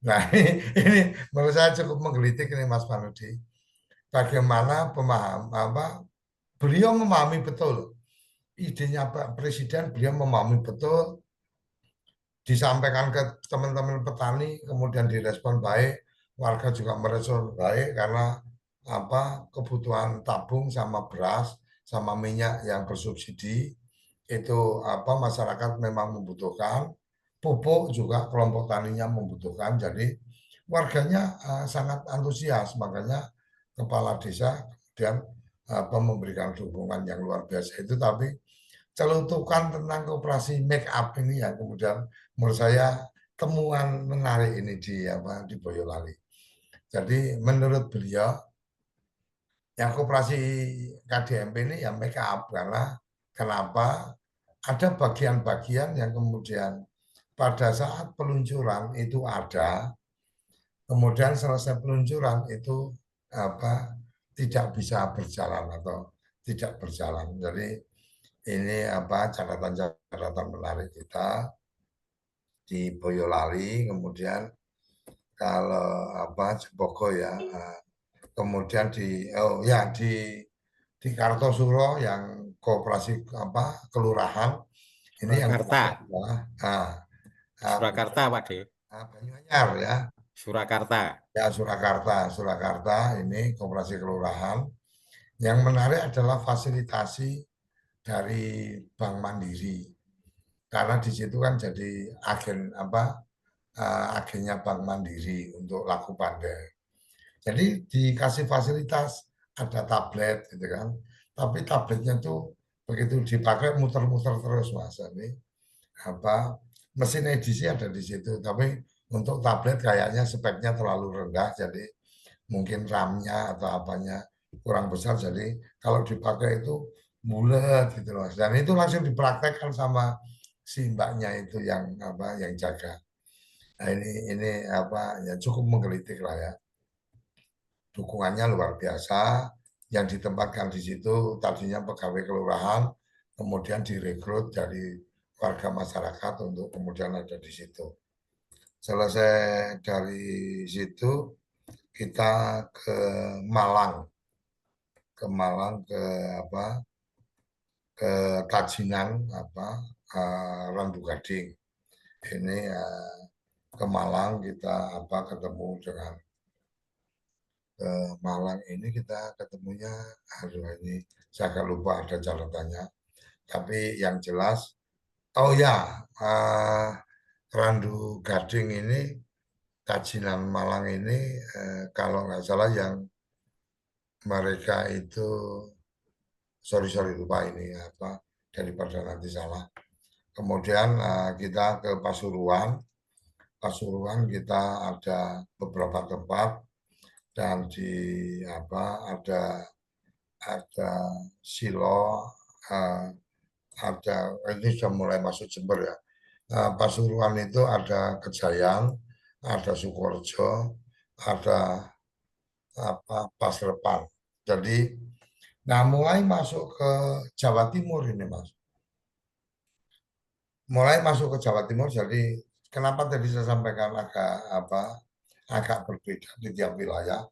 Nah ini menurut saya cukup menggelitik ini Mas Panudi. Bagaimana beliau memahami betul idenya Pak Presiden, beliau memahami betul, disampaikan ke teman-teman petani, kemudian direspon baik, warga juga merespon baik karena kebutuhan tabung sama beras sama minyak yang bersubsidi itu masyarakat memang membutuhkan, pupuk juga kelompok taninya membutuhkan, jadi warganya sangat antusias, makanya kepala desa kemudian memberikan dukungan yang luar biasa itu. Tapi celutukan tentang koperasi make up ini yang kemudian menurut saya temuan menarik ini di Boyolali. Jadi menurut beliau yang koperasi KDMP ini ya make up karena kenapa ada bagian-bagian yang kemudian pada saat peluncuran itu ada, kemudian selesai peluncuran itu tidak bisa berjalan atau tidak berjalan. Jadi ini catatan-catatan menarik kita di Boyolali. Kemudian kalau Jepoko ya, kemudian di Kartosuro yang koperasi kelurahan ini yang Surakarta, adalah Surakarta Pak De, Banyuanyar ya, Surakarta. ya Surakarta ini koperasi kelurahan. Yang menarik adalah fasilitasi dari Bank Mandiri, karena di situ kan jadi agennya Bank Mandiri untuk laku pandai. Jadi dikasih fasilitas, ada tablet gitu kan, tapi tabletnya tuh begitu dipakai muter-muter terus Mas. Ini mesin edisi ada di situ, tapi Untuk tablet kayaknya speknya terlalu rendah, jadi mungkin RAM-nya atau apanya kurang besar, jadi kalau dipakai itu bulat gitu loh. Dan itu langsung dipraktekkan sama si mbaknya itu yang apa yang jaga. Nah, ini apa ya cukup menggelitik lah ya. Dukungannya luar biasa. Yang ditempatkan di situ tadinya pegawai kelurahan, kemudian direkrut dari warga masyarakat untuk kemudian ada di situ. Selesai dari situ kita ke Malang, ke apa ke Tajinan apa Randu Gading. Ini ke Malang kita apa ketemu dengan ke Malang ini kita ketemunya, aduh ini saya agak lupa ada catatannya. Tapi yang jelas, oh ya, Randu Gading ini, Tajinan Malang ini, kalau nggak salah yang mereka itu, sorry lupa ini apa, daripada nanti salah. Kemudian kita ke Pasuruan, Pasuruan kita ada beberapa tempat dan di apa ada Silo, eh, ada ini sudah mulai masuk Jember ya. Pasuruan itu ada Kejayaan, ada Sukorejo, ada apa Pasrepan. Jadi, nah mulai masuk ke Jawa Timur ini Mas. Mulai masuk ke Jawa Timur, jadi kenapa tadi saya sampaikan agak berbeda di tiap wilayah.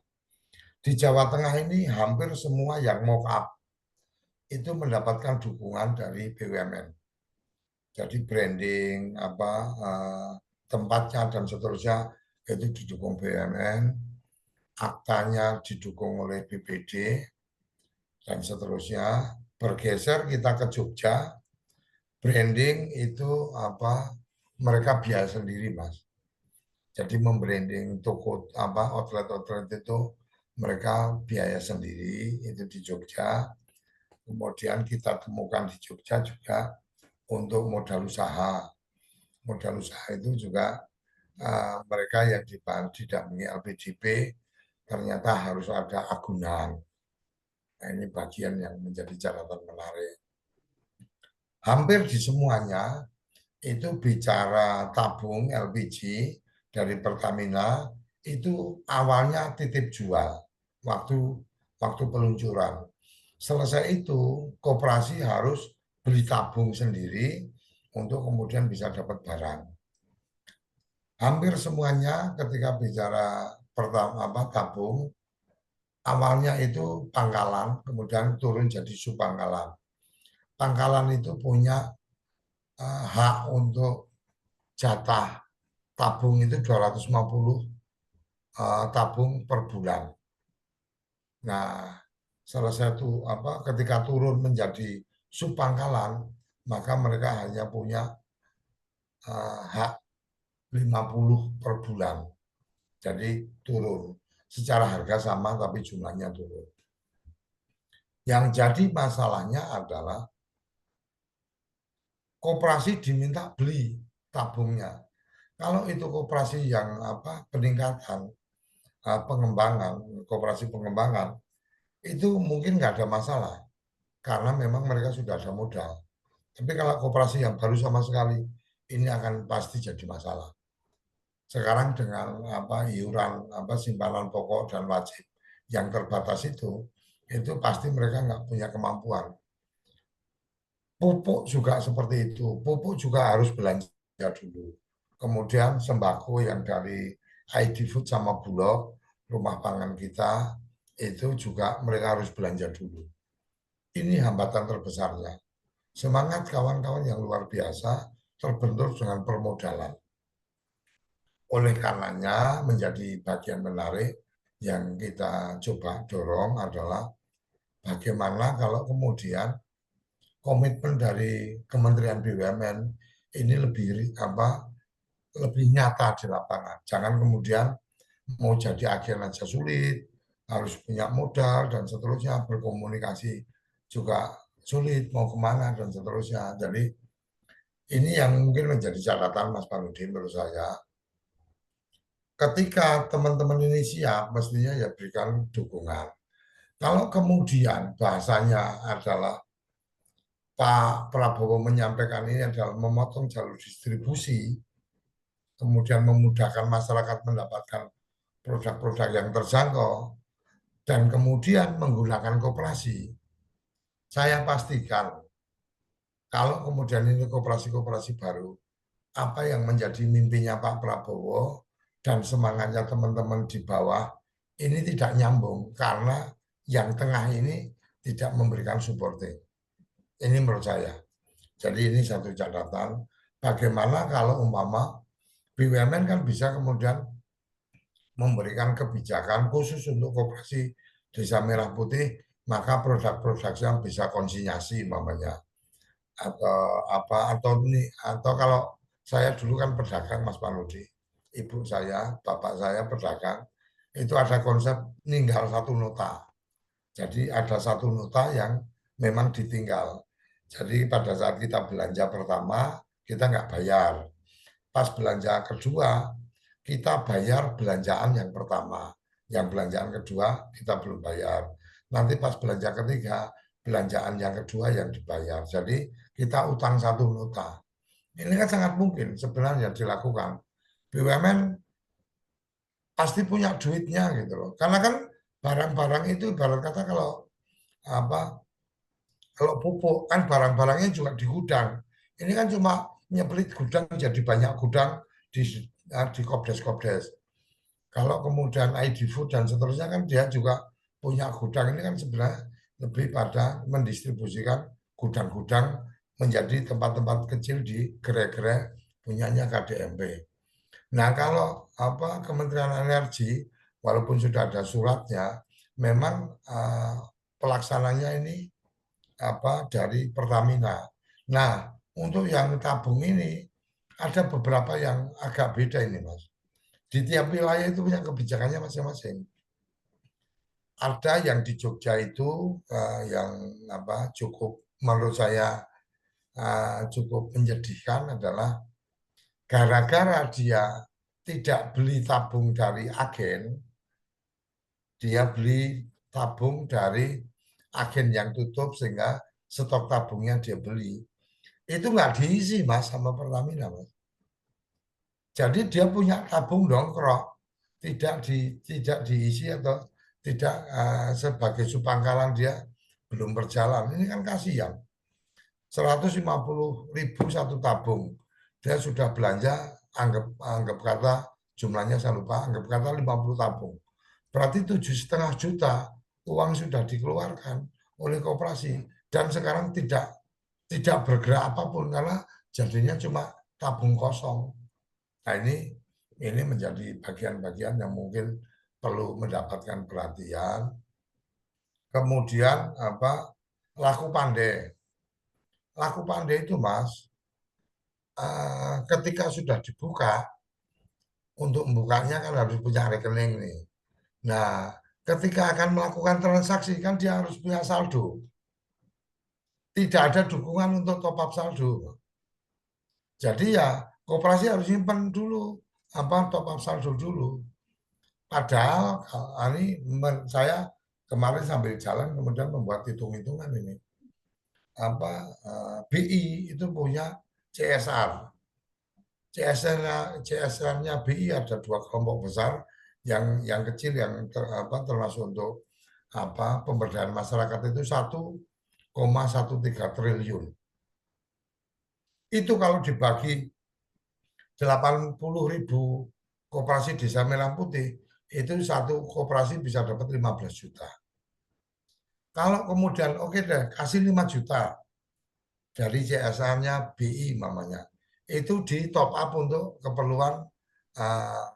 Di Jawa Tengah ini hampir semua yang mock up itu mendapatkan dukungan dari BUMN. Jadi branding tempatnya dan seterusnya itu didukung BUMN, aktanya didukung oleh BPD dan seterusnya. Bergeser kita ke Jogja, branding itu mereka biaya sendiri Mas. Jadi membranding toko outlet itu mereka biaya sendiri itu di Jogja. Kemudian kita temukan di Jogja juga untuk modal usaha. Modal usaha itu juga mereka yang didampingi LPDP ternyata harus ada agunan. Nah, ini bagian yang menjadi catatan menarik. Hampir di semuanya itu bicara tabung LPG dari Pertamina itu awalnya titip jual waktu waktu peluncuran. Selesai itu koperasi harus beli tabung sendiri untuk kemudian bisa dapat barang. Hampir semuanya ketika bicara pertama tabung awalnya itu pangkalan kemudian turun jadi subpangkalan. Pangkalan itu punya hak untuk jatah tabung itu 250 tabung per bulan. Nah, salah satu ketika turun menjadi subpangkalan, maka mereka hanya punya hak 50 per bulan. Jadi turun. Secara harga sama tapi jumlahnya turun. Yang jadi masalahnya adalah koperasi diminta beli tabungnya. Kalau itu koperasi yang peningkatan pengembangan, koperasi pengembangan, itu mungkin nggak ada masalah karena memang mereka sudah ada modal. Tapi kalau koperasi yang baru sama sekali, ini akan pasti jadi masalah. Sekarang dengan iuran simpanan pokok dan wajib yang terbatas itu pasti mereka nggak punya kemampuan. Pupuk juga seperti itu, pupuk juga harus belanja dulu. Kemudian sembako yang dari ID Food sama Bulog, rumah pangan kita, itu juga mereka harus belanja dulu. Ini hambatan terbesarnya. Semangat kawan-kawan yang luar biasa terbentur dengan permodalan. Oleh karenanya menjadi bagian menarik yang kita coba dorong adalah bagaimana kalau kemudian komitmen dari Kementerian BUMN ini lebih nyata di lapangan. Jangan kemudian mau jadi agen aja sulit, harus punya modal dan seterusnya, berkomunikasi juga sulit, mau kemana dan seterusnya. Jadi ini yang mungkin menjadi catatan Mas Panudi menurut saya. ketika teman-teman ini siap, mestinya ya berikan dukungan. Kalau kemudian bahasanya adalah Pak Prabowo menyampaikan ini adalah memotong jalur distribusi, kemudian memudahkan masyarakat mendapatkan produk-produk yang terjangkau, dan kemudian menggunakan koperasi. Saya pastikan kalau kemudian ini koperasi-koperasi baru, apa yang menjadi mimpinya Pak Prabowo dan semangatnya teman-teman di bawah ini tidak nyambung karena yang tengah ini tidak memberikan supporting. Ini menurut saya. Jadi ini satu catatan. Bagaimana kalau umpama BUMN kan bisa kemudian memberikan kebijakan khusus untuk koperasi Desa Merah Putih, maka produk-produknya bisa konsinyasi umpamanya atau apa atau kalau saya dulu kan pedagang Mas Panudi, ibu saya, bapak saya pedagang, itu ada konsep ninggal satu nota. Jadi ada satu nota yang memang ditinggal. Jadi pada saat kita belanja pertama kita nggak bayar. Pas belanja kedua kita bayar belanjaan yang pertama. Yang belanjaan kedua kita belum bayar. Nanti pas belanja ketiga belanjaan yang kedua yang dibayar. Jadi kita utang satu nota. Ini kan sangat mungkin sebenarnya dilakukan. BUMN pasti punya duitnya gitu loh. Karena kan barang-barang itu ibarat kata apa kalau pupuk kan barang-barangnya juga di gudang. Ini kan cuma nyepelit gudang jadi banyak gudang di kopdes-kopdes. Kalau kemudian ID Food dan seterusnya kan dia juga punya gudang. Ini kan sebenarnya lebih pada mendistribusikan gudang-gudang menjadi tempat-tempat kecil di gerai-gerai punyanya KDMP. Nah, kalau apa Kementerian Energi walaupun sudah ada suratnya, memang pelaksananya ini apa dari Pertamina. Nah, untuk yang tabung ini ada beberapa yang agak beda ini, Mas. Di tiap wilayah itu punya kebijakannya masing-masing. Ada yang di Jogja itu yang apa cukup menurut saya cukup menyedihkan adalah gara-gara dia tidak beli tabung dari agen, dia beli tabung dari agen yang tutup sehingga stok tabungnya dia beli. Itu nggak diisi Mas sama Pertamina Mas. Jadi dia punya tabung dongkrok, tidak diisi atau tidak sebagai subangkalan dia belum berjalan. Ini kan kasihan. 150.000 satu tabung. Dia sudah belanja anggap kata jumlahnya saya lupa, anggap kata 50 tabung. Berarti 7,5 juta uang sudah dikeluarkan oleh koperasi dan sekarang tidak bergerak apapun karena jadinya cuma tabung kosong. Nah ini menjadi bagian-bagian yang mungkin perlu mendapatkan perhatian. Kemudian apa laku pandai. Laku pandai itu Mas, ketika sudah dibuka, untuk membukanya kan harus punya rekening nih. Nah, ketika akan melakukan transaksi kan dia harus punya saldo. Tidak ada dukungan untuk top up saldo. Jadi ya koperasi harus simpan dulu apa top up saldo dulu. Padahal ini saya kemarin sambil jalan kemudian membuat hitung-hitungan ini. Apa BI itu punya CSR. CSR-nya BI ada dua kelompok besar, yang kecil yang termasuk untuk apa pemberdayaan masyarakat itu 1,13 triliun. Itu kalau dibagi 80.000 koperasi desa Merah Putih, itu satu koperasi bisa dapat 15 juta. Kalau kemudian oke deh kasih 5 juta dari CSR-nya BI mamanya, itu di top up untuk keperluan uh,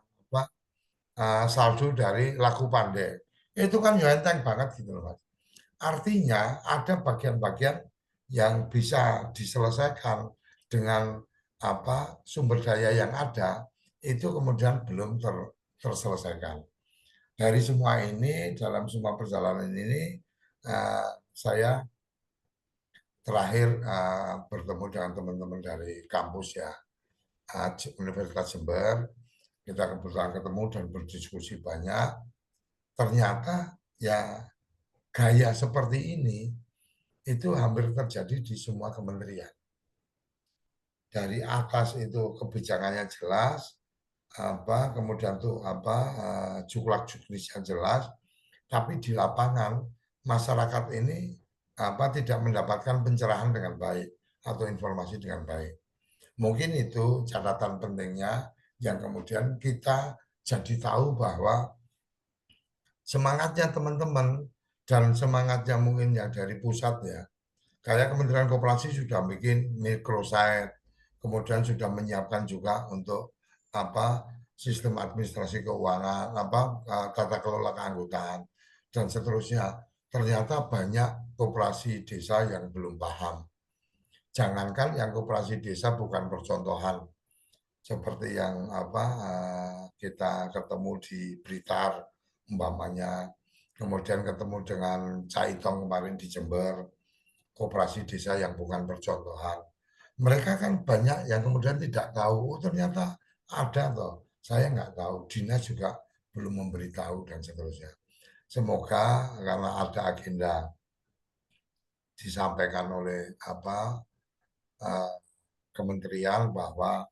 saldo dari laku pandai. Itu kan ya enteng banget gitu loh Mas. Artinya ada bagian-bagian yang bisa diselesaikan dengan apa sumber daya yang ada itu kemudian belum terselesaikan. Dari semua ini dalam semua perjalanan ini saya terakhir bertemu dengan teman-teman dari kampus ya Universitas Jember kita kebetulan ketemu dan berdiskusi banyak. Ternyata ya gaya seperti ini itu hampir terjadi di semua kementerian. Dari atas itu kebijakannya jelas, kemudian tuh juklak-juklisnya jelas, tapi di lapangan masyarakat ini tidak mendapatkan pencerahan dengan baik atau informasi dengan baik. Mungkin itu catatan pentingnya yang kemudian kita jadi tahu bahwa semangatnya teman-teman dan semangatnya mungkin yang dari pusat ya. Kayak Kementerian Koperasi sudah bikin microsite, kemudian sudah menyiapkan juga untuk sistem administrasi keuangan, tata kelola keanggotaan dan seterusnya. Ternyata banyak koperasi desa yang belum paham. Jangankan yang koperasi desa bukan percontohan, seperti yang kita ketemu di Blitar umpamanya, kemudian ketemu dengan Caitong kemarin di Jember, koperasi desa yang bukan percontohan. Mereka kan banyak yang kemudian tidak tahu, oh ternyata ada toh. Saya nggak tahu, dinas juga belum memberitahu dan seterusnya. Semoga karena ada agenda disampaikan oleh eh, kementerian bahwa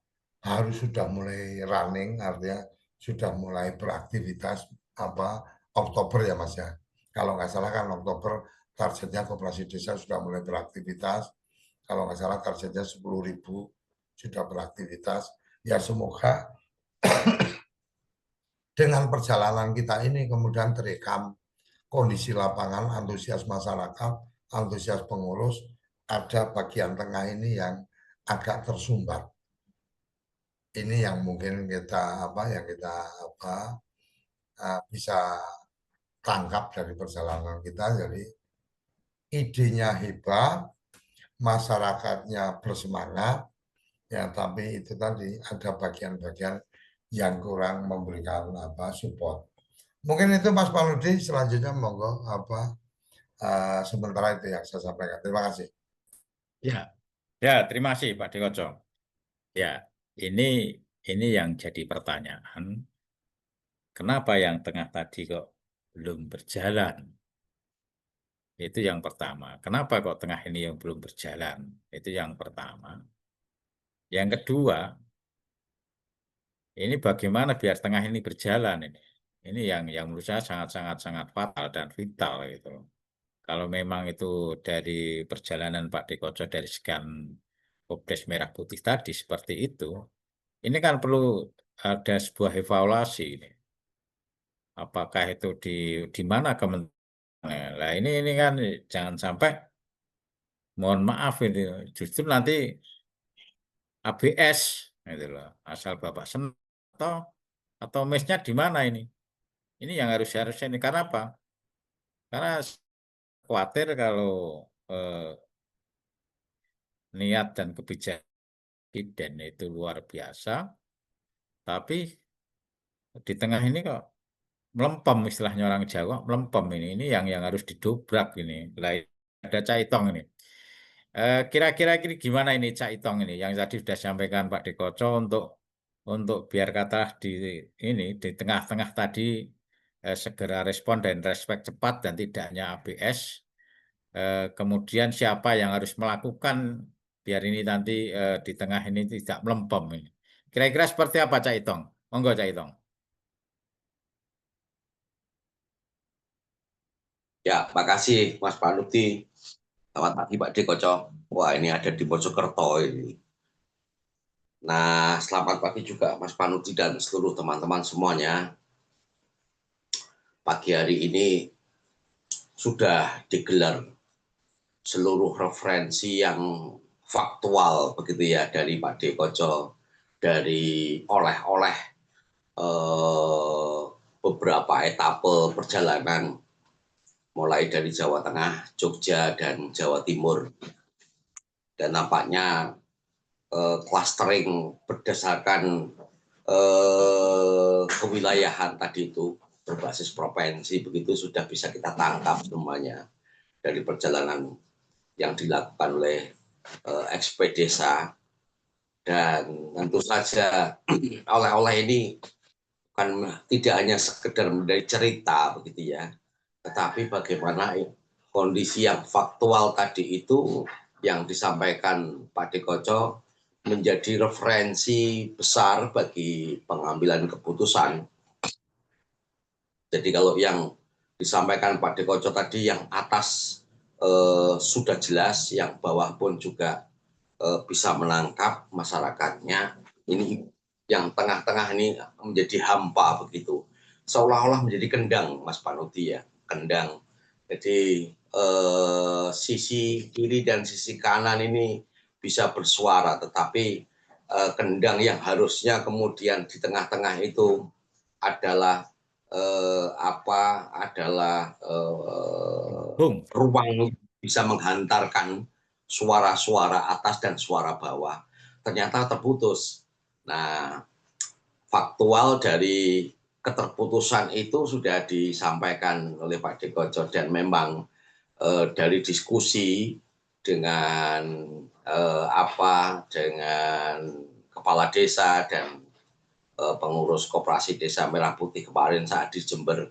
harus sudah mulai running, artinya sudah mulai beraktivitas Oktober ya Mas ya. Kalau nggak salah kan Oktober targetnya koperasi desa sudah mulai beraktivitas. Kalau nggak salah targetnya 10.000 sudah beraktivitas. Ya semoga dengan perjalanan kita ini kemudian terekam kondisi lapangan, antusias masyarakat, antusias pengurus, ada bagian tengah ini yang agak tersumbat. Ini yang mungkin bisa tangkap dari perjalanan kita. Jadi idenya hebat, masyarakatnya bersemangat, ya tapi itu tadi ada bagian-bagian yang kurang memberikan support. Mungkin itu Mas Paludi, selanjutnya monggo sementara itu yang saya sampaikan. Terima kasih. Ya, ya, terima kasih Pak Dekoco. Ya, ini ini yang jadi pertanyaan. Kenapa yang tengah tadi kok belum berjalan? Itu yang pertama. Kenapa kok tengah ini yang belum berjalan? Itu yang pertama. Yang kedua, ini bagaimana biar tengah ini berjalan ini? Ini yang menurut saya sangat fatal dan vital gitu. Kalau memang itu dari perjalanan Pak Dekoco dari sekian Kobdes Merah Putih tadi seperti itu, ini kan perlu ada sebuah evaluasi ini. Apakah itu di mana kementerian? Nah, ini kan jangan sampai mohon maaf ini justru nanti ABS gitu loh. Asal Bapak senang atau mesnya di mana ini? Ini yang harusnya ini karena apa? Karena khawatir kalau niat dan kebijakan presiden itu luar biasa, tapi di tengah ini kok melempem istilahnya orang Jawa melempem ini yang harus didobrak ini. Lah ada Caitong ini. Kira-kira gimana ini Caitong ini yang tadi sudah sampaikan Pak Dekoco untuk biar kata di tengah-tengah tadi segera respon dan respek cepat dan tidak hanya ABS. Kemudian siapa yang harus melakukan biar ini nanti di tengah ini tidak melempem ini. Kira-kira seperti apa Cak Itong? Monggo Cak Itong. Ya, makasih Mas Panuti. Selamat pagi Pak Dekoco. Wah, ini ada di Mojokerto ini. Nah, selamat pagi juga Mas Panuti dan seluruh teman-teman semuanya. Pagi hari ini sudah digelar seluruh referensi yang faktual begitu ya dari Pak Dekoco, dari oleh-oleh beberapa etape perjalanan mulai dari Jawa Tengah, Jogja, dan Jawa Timur. Dan nampaknya clustering berdasarkan kewilayahan tadi itu berbasis provinsi begitu sudah bisa kita tangkap semuanya dari perjalanan yang dilakukan oleh XP Desa. Dan tentu saja oleh-oleh ini tidak hanya sekedar dari cerita begitu ya, tetapi bagaimana kondisi yang faktual tadi itu yang disampaikan Pak Dekoco menjadi referensi besar bagi pengambilan keputusan. Jadi kalau yang disampaikan Pak Dekoco tadi yang atas sudah jelas, yang bawah pun juga bisa menangkap masyarakatnya, ini yang tengah-tengah ini menjadi hampa begitu, seolah-olah menjadi kendang, Mas Panudi ya, kendang. Jadi sisi kiri dan sisi kanan ini bisa bersuara, tetapi kendang yang harusnya kemudian di tengah-tengah itu adalah Bung, ruang bisa menghantarkan suara-suara atas dan suara bawah, ternyata terputus. Nah, faktual dari keterputusan itu sudah disampaikan oleh Pak Dekoco, dan memang dari diskusi dengan dengan kepala desa dan pengurus koperasi Desa Merah Putih kemarin saat di Jember,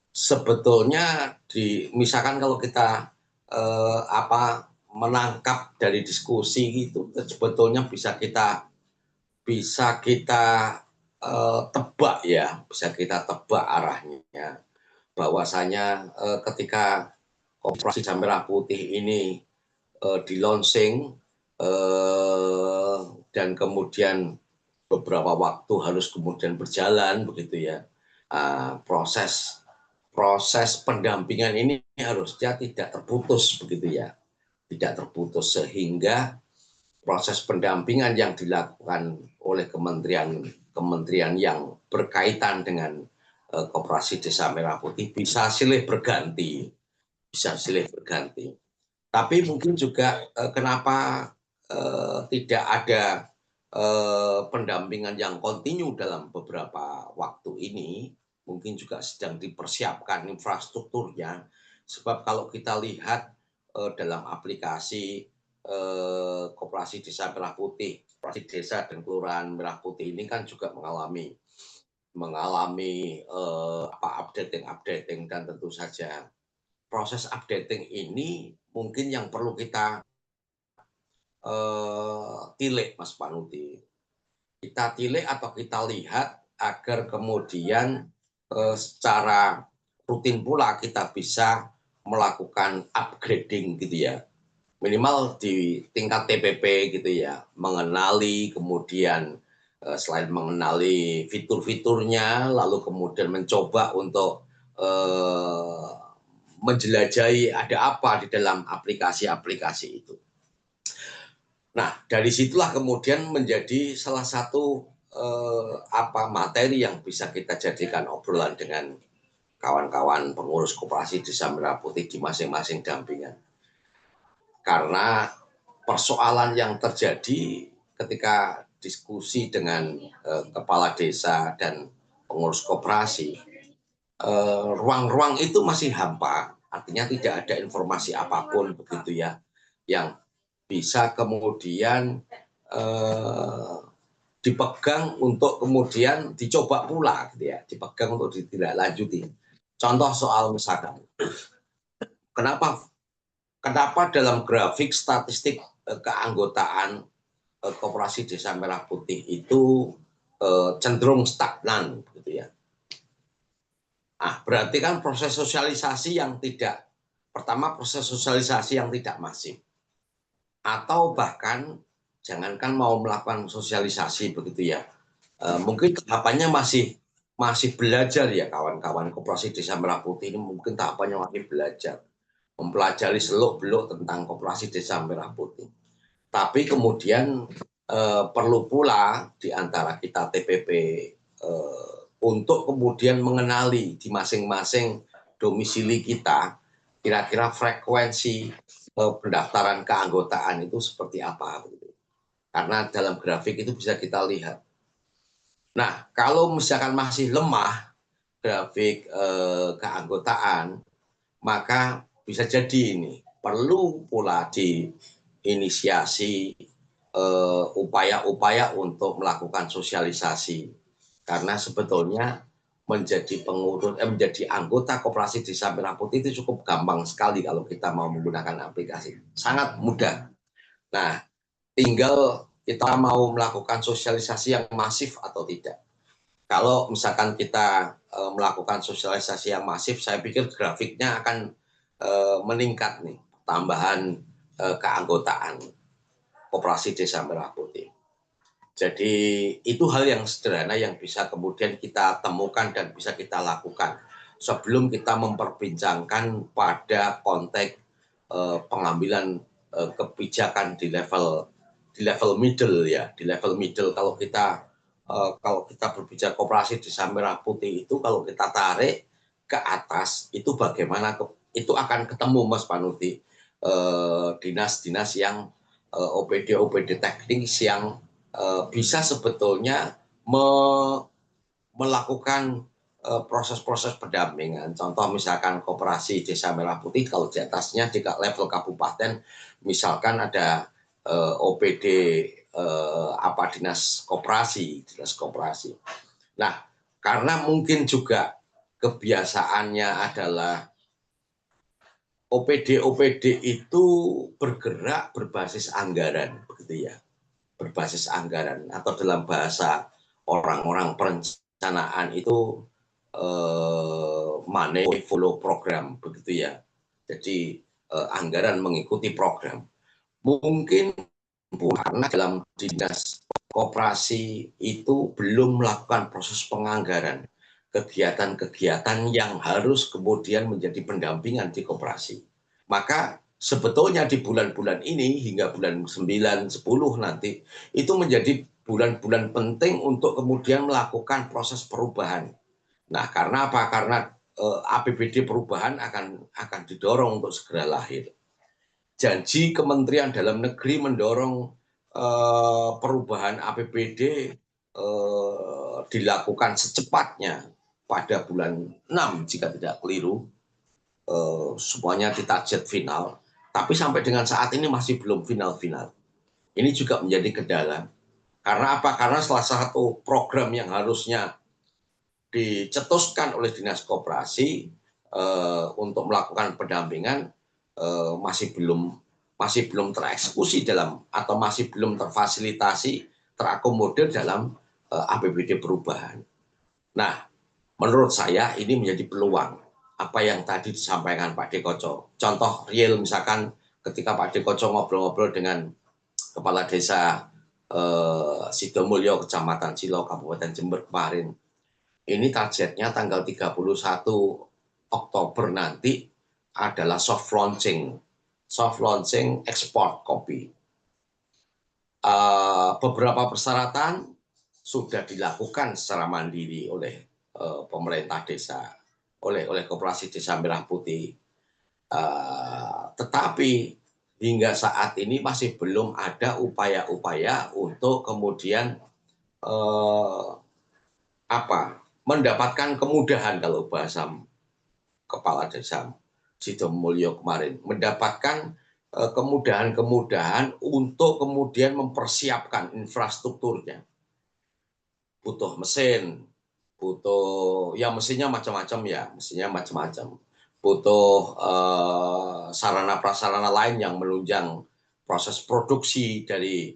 sebetulnya misalkan kalau kita menangkap dari diskusi itu, sebetulnya bisa kita tebak ya, bisa kita tebak arahnya, bahwasanya ketika Koperasi Desa Merah Putih ini di launching dan kemudian beberapa waktu harus kemudian berjalan begitu ya, proses pendampingan ini harusnya tidak terputus begitu ya, tidak terputus, sehingga proses pendampingan yang dilakukan oleh kementerian yang berkaitan dengan Koperasi Desa Merah Putih bisa silih berganti. Tapi mungkin juga kenapa tidak ada pendampingan yang kontinu dalam beberapa waktu ini, mungkin juga sedang dipersiapkan infrastrukturnya. Sebab kalau kita lihat dalam aplikasi Koperasi Desa Merah Putih, Koperasi Desa dan Kelurahan Merah Putih ini kan juga mengalami updating, dan tentu saja proses updating ini mungkin yang perlu kita tilik, Mas Panudi. Kita tilik atau kita lihat agar kemudian secara rutin pula kita bisa melakukan upgrading gitu ya. Minimal di tingkat TPP gitu ya, mengenali, kemudian selain mengenali fitur-fiturnya, lalu kemudian mencoba untuk menjelajahi ada apa di dalam aplikasi-aplikasi itu. Nah, dari situlah kemudian menjadi salah satu materi yang bisa kita jadikan obrolan dengan kawan-kawan pengurus Koperasi Desa Merah Putih di masing-masing dampingan. Karena persoalan yang terjadi ketika diskusi dengan kepala desa dan pengurus koperasi, ruang-ruang itu masih hampa, artinya tidak ada informasi apapun begitu ya, yang bisa kemudian dipegang untuk kemudian dicoba pula gitu ya, dipegang untuk ditindaklanjuti. Contoh soal misalkan, kenapa dalam grafik statistik keanggotaan Koperasi Desa Merah Putih itu cenderung stagnan gitu ya. Berarti kan proses sosialisasi yang tidak masif, atau bahkan jangankan mau melakukan sosialisasi begitu ya, mungkin tahapannya masih belajar ya, kawan-kawan Koperasi Desa Merah Putih ini mungkin tahapannya masih belajar, mempelajari seluk-beluk tentang Koperasi Desa Merah Putih. Tapi kemudian perlu pula di antara kita TPP untuk kemudian mengenali di masing-masing domisili kita kira-kira frekuensi pendaftaran keanggotaan itu seperti apa. Karena dalam grafik itu bisa kita lihat. Nah, kalau misalkan masih lemah grafik keanggotaan, maka bisa jadi ini perlu pula diinisiasi upaya-upaya untuk melakukan sosialisasi. Karena sebetulnya menjadi anggota Koperasi Desa Merah Putih itu cukup gampang sekali kalau kita mau menggunakan aplikasi. Sangat mudah. Nah, tinggal kita mau melakukan sosialisasi yang masif atau tidak. Kalau misalkan kita melakukan sosialisasi yang masif, saya pikir grafiknya akan meningkat nih, tambahan keanggotaan Koperasi Desa Merah Putih. Jadi itu hal yang sederhana yang bisa kemudian kita temukan dan bisa kita lakukan sebelum kita memperbincangkan pada konteks pengambilan kebijakan di level middle ya, di level middle. Kalau kita berbicara Koperasi Desa Merah Putih itu kalau kita tarik ke atas itu bagaimana itu akan ketemu Mas Panuti dinas-dinas yang OPD teknis yang bisa sebetulnya melakukan proses-proses pendampingan. Contoh misalkan Koperasi Desa Merah Putih, kalau di atasnya di level kabupaten, misalkan ada OPD dinas koperasi. Nah, karena mungkin juga kebiasaannya adalah OPD itu bergerak berbasis anggaran, begitu ya. Berbasis anggaran atau dalam bahasa orang-orang perencanaan itu money follow program, begitu ya. Jadi anggaran mengikuti program. Mungkin karena dalam dinas koperasi itu belum melakukan proses penganggaran kegiatan-kegiatan yang harus kemudian menjadi pendampingan di koperasi. Maka sebetulnya di bulan-bulan ini hingga bulan 9, 10 nanti itu menjadi bulan-bulan penting untuk kemudian melakukan proses perubahan. Nah, karena apa? Karena APBD perubahan akan didorong untuk segera lahir. Janji Kementerian Dalam Negeri mendorong perubahan APBD dilakukan secepatnya pada bulan 6 jika tidak keliru, semuanya ditarget final, tapi sampai dengan saat ini masih belum final-final. Ini juga menjadi kendala. Karena apa? Karena salah satu program yang harusnya dicetuskan oleh Dinas Koperasi untuk melakukan pendampingan masih belum tereksekusi dalam atau masih belum terfasilitasi, terakomodir dalam APBD perubahan. Nah, menurut saya ini menjadi peluang apa yang tadi disampaikan Pak Dekoco. Contoh real misalkan ketika Pak Dekoco ngobrol-ngobrol dengan Kepala Desa Sidomulyo, Kecamatan Silo, Kabupaten Jember kemarin. Ini targetnya tanggal 31 Oktober nanti adalah soft launching ekspor kopi. Beberapa persyaratan sudah dilakukan secara mandiri oleh pemerintah desa, oleh Koperasi Desa Merah Putih. Tetapi hingga saat ini masih belum ada upaya-upaya untuk kemudian mendapatkan kemudahan, kalau bahasa Kepala Desa Sidomulyo kemarin, mendapatkan kemudahan-kemudahan untuk kemudian mempersiapkan infrastrukturnya. Butuh mesin, butuh ya mesinnya macam-macam. Butuh sarana prasarana lain yang menunjang proses produksi dari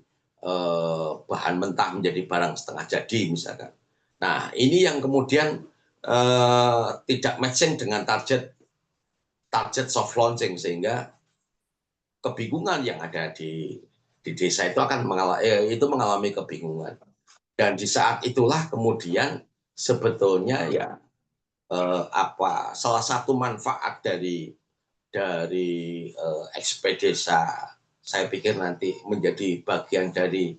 bahan mentah menjadi barang setengah jadi misalkan. Nah, ini yang kemudian tidak matching dengan target soft launching, sehingga kebingungan yang ada di desa itu akan mengalami kebingungan. Dan di saat itulah kemudian sebetulnya ya salah satu manfaat dari XP Desa, saya pikir nanti menjadi bagian dari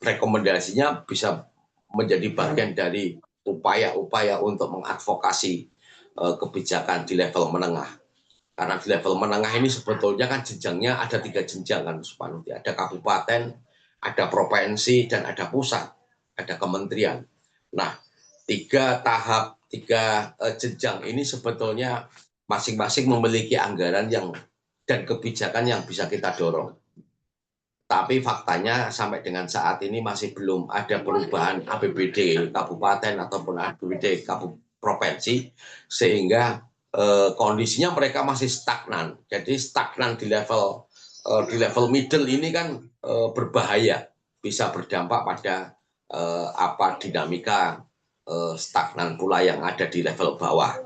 rekomendasinya bisa menjadi bagian dari upaya-upaya untuk mengadvokasi kebijakan di level menengah. Karena di level menengah ini sebetulnya kan jenjangnya ada 3 jenjang kan, ada kabupaten, ada provinsi, dan ada pusat, ada kementerian. Nah, 3 jenjang ini sebetulnya masing-masing memiliki anggaran dan kebijakan yang bisa kita dorong. Tapi faktanya sampai dengan saat ini masih belum ada perubahan APBD kabupaten ataupun APBD provinsi, sehingga kondisinya mereka masih stagnan. Jadi stagnan di level middle ini kan berbahaya, bisa berdampak pada dinamika stagnan pula yang ada di level bawah.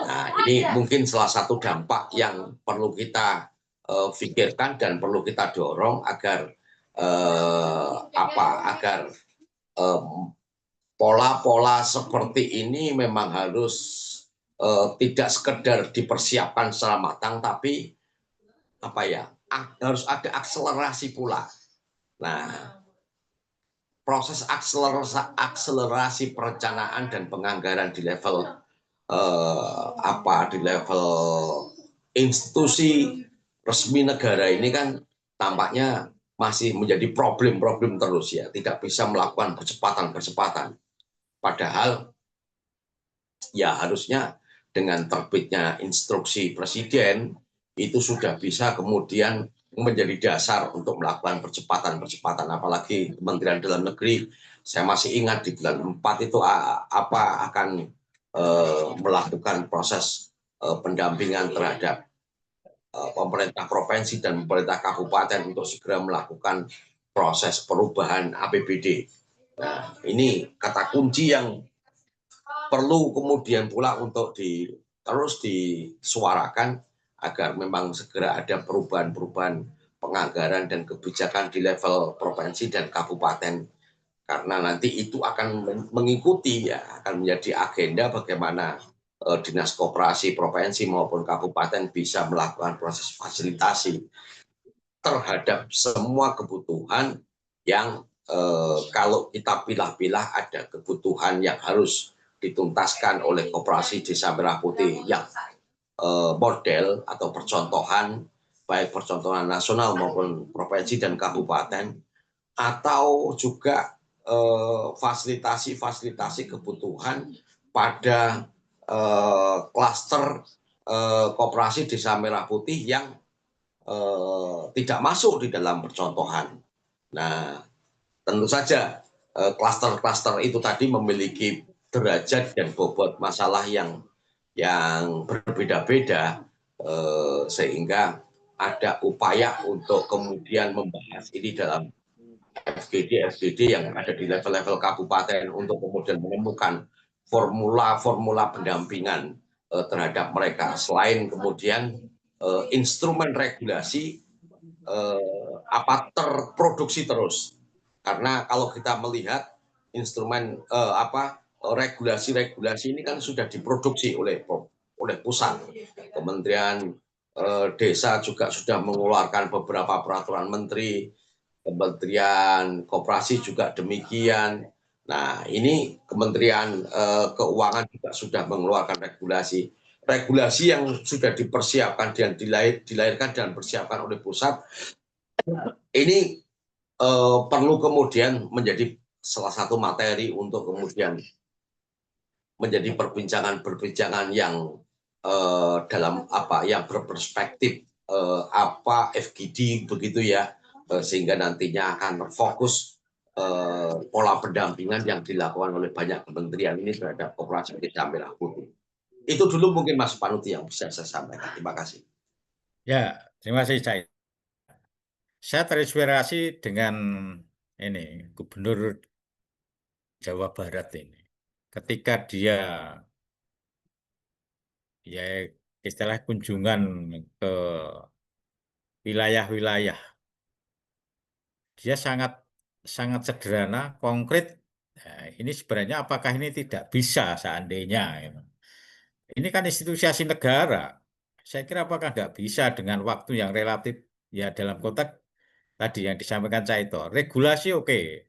Nah, ini mungkin salah satu dampak yang perlu kita pikirkan dan perlu kita dorong agar pola-pola seperti ini memang harus tidak sekedar dipersiapkan secara matang, tapi harus ada akselerasi pula. Nah, proses akselerasi perencanaan dan penganggaran di level institusi resmi negara ini kan tampaknya masih menjadi problem terus ya, tidak bisa melakukan percepatan. Padahal ya harusnya dengan terbitnya instruksi presiden itu sudah bisa kemudian menjadi dasar untuk melakukan percepatan, apalagi Kementerian Dalam Negeri. Saya masih ingat di bulan 4 itu akan melakukan proses pendampingan terhadap pemerintah provinsi dan pemerintah kabupaten untuk segera melakukan proses perubahan APBD. Nah, ini kata kunci yang perlu kemudian pula untuk terus disuarakan agar memang segera ada perubahan-perubahan penganggaran dan kebijakan di level provinsi dan kabupaten, karena nanti itu akan mengikuti ya, akan menjadi agenda bagaimana dinas koperasi provinsi maupun kabupaten bisa melakukan proses fasilitasi terhadap semua kebutuhan yang kalau kita pilah-pilah ada kebutuhan yang harus dituntaskan oleh Koperasi Desa Merah Putih yang model atau percontohan, baik percontohan nasional maupun provinsi dan kabupaten, atau juga fasilitasi kebutuhan pada klaster Koperasi Desa Merah Putih yang tidak masuk di dalam percontohan. Nah, tentu saja klaster-klaster itu tadi memiliki derajat dan bobot masalah yang berbeda-beda, sehingga ada upaya untuk kemudian membahas ini dalam FGD yang ada di level-level kabupaten untuk kemudian menemukan formula pendampingan terhadap mereka, selain kemudian instrumen regulasi terproduksi terus. Karena kalau kita melihat instrumen regulasi ini kan sudah diproduksi oleh pusat. Kementerian Desa juga sudah mengeluarkan beberapa peraturan menteri, Kementerian Koperasi juga demikian. Nah, ini Kementerian Keuangan juga sudah mengeluarkan regulasi yang sudah dipersiapkan dan dilahirkan dan dipersiapkan oleh pusat. Ini perlu kemudian menjadi salah satu materi untuk kemudian menjadi perbincangan yang dalam yang berperspektif FGD begitu ya, sehingga nantinya akan fokus pola pendampingan yang dilakukan oleh banyak kementerian ini terhadap Koperasi Desa Merah Putih. Itu dulu mungkin Mas Panuti yang bisa saya sampaikan. Terima kasih. Ya, terima kasih Cai. Saya terinspirasi dengan ini Gubernur Jawa Barat ini. Ketika dia ya istilah kunjungan ke wilayah-wilayah, dia sangat sederhana, konkret. Nah, ini sebenarnya apakah ini tidak bisa seandainya? Gitu. Ini kan institusi negara. Saya kira apakah nggak bisa dengan waktu yang relatif ya dalam konteks tadi yang disampaikan Caito. Regulasi oke.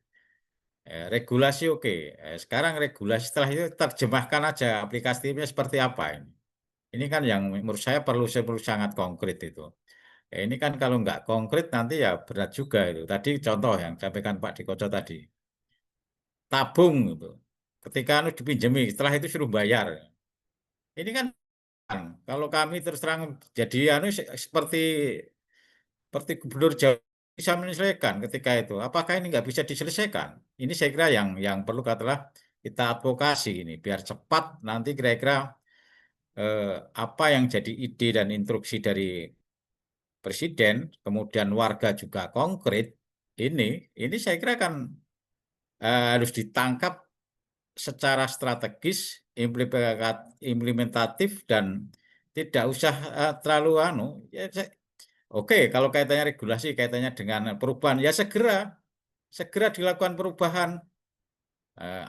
Regulasi oke. Sekarang regulasi setelah itu terjemahkan aja aplikasinya seperti apa ini. Ini kan yang menurut saya perlu sangat konkret itu. Ini kan kalau nggak konkret nanti ya berat juga itu. Tadi contoh yang disampaikan Pak Dikoco tadi. Tabung itu. Ketika dipinjemi, setelah itu suruh bayar. Ini kan kalau kami terus terang jadi seperti Gubernur Jawa bisa menyelesaikan ketika itu. Apakah ini nggak bisa diselesaikan? Ini saya kira yang perlu katakanlah kita advokasi ini biar cepat nanti kira-kira apa yang jadi ide dan instruksi dari Presiden, kemudian warga juga konkret ini saya kira kan harus ditangkap secara strategis, implementatif dan tidak usah terlalu ya, oke, kalau kaitannya regulasi, kaitannya dengan perubahan, ya segera dilakukan perubahan.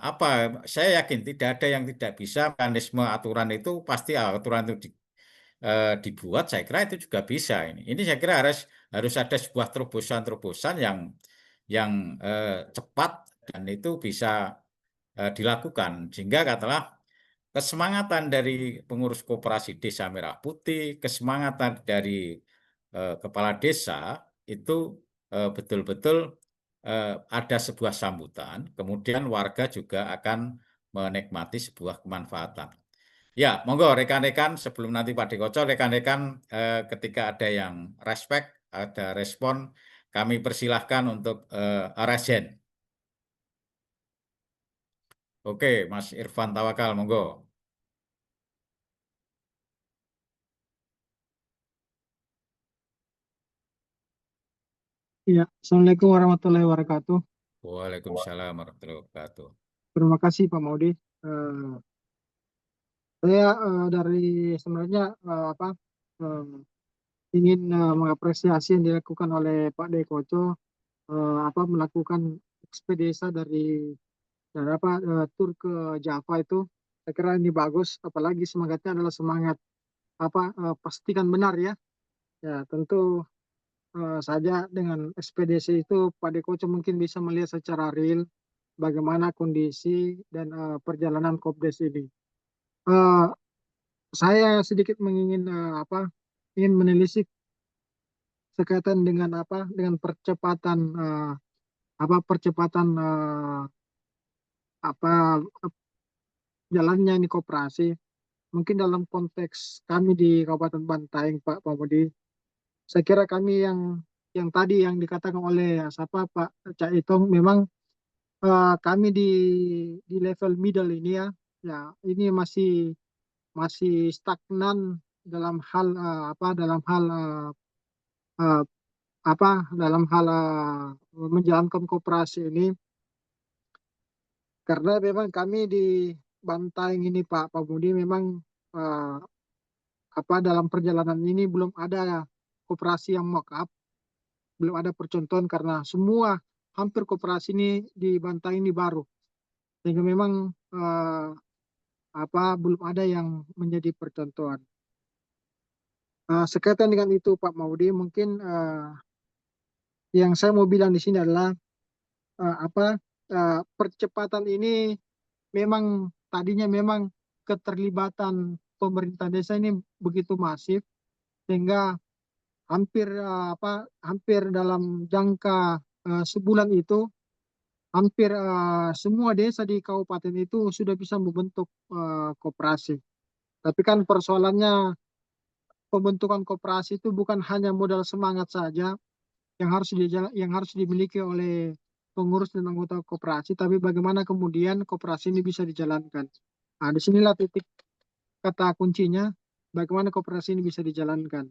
Apa? Saya yakin tidak ada yang tidak bisa mekanisme aturan itu pasti aturan itu dibuat. Saya kira itu juga bisa ini. Ini saya kira harus ada sebuah terobosan-terobosan yang cepat dan itu bisa dilakukan sehingga katakanlah kesemangatan dari pengurus koperasi Desa Merah Putih, kesemangatan dari kepala desa itu betul-betul ada sebuah sambutan, kemudian warga juga akan menikmati sebuah kemanfaatan. Ya, monggo rekan-rekan sebelum nanti Pak Dekoco, rekan-rekan ketika ada yang ada respon, kami persilahkan untuk arasen. Oke, Mas Irfan Tawakal, monggo. Ya, Assalamualaikum warahmatullahi wabarakatuh. Waalaikumsalam warahmatullahi wabarakatuh. Terima kasih Pak Maudi. Saya dari sebenarnya ingin mengapresiasi yang dilakukan oleh Pak Dekoco melakukan ekspedisi dari tur ke Java itu. Saya kira ini bagus, apalagi semangatnya adalah semangat pastikan benar ya. Ya tentu saja dengan ekspedisi itu Pak Dekoco mungkin bisa melihat secara real bagaimana kondisi dan perjalanan Kopdes ini. Saya sedikit ingin menelisik sekaitan dengan percepatan jalannya ini koperasi. Mungkin dalam konteks kami di Kabupaten Bantaeng, Pak Pamudi, saya kira kami yang tadi yang dikatakan oleh Pak Cak Itong, memang kami di level middle ini ya ini masih stagnan dalam hal menjalankan koperasi ini, karena memang kami di Bantaeng ini Pak Budi memang dalam perjalanan ini belum ada koperasi yang mock up, belum ada percontohan karena semua hampir koperasi ini di Bantaeng ini baru, sehingga memang belum ada yang menjadi percontohan. Sekaitan dengan itu Pak Maudi, mungkin yang saya mau bilang di sini adalah percepatan ini memang tadinya memang keterlibatan pemerintah desa ini begitu masif sehingga hampir dalam jangka sebulan itu hampir semua desa di kabupaten itu sudah bisa membentuk koperasi. Tapi kan persoalannya pembentukan koperasi itu bukan hanya modal semangat saja yang harus dimiliki oleh pengurus dan anggota koperasi, tapi bagaimana kemudian koperasi ini bisa dijalankan. Nah, disinilah titik kata kuncinya, bagaimana koperasi ini bisa dijalankan.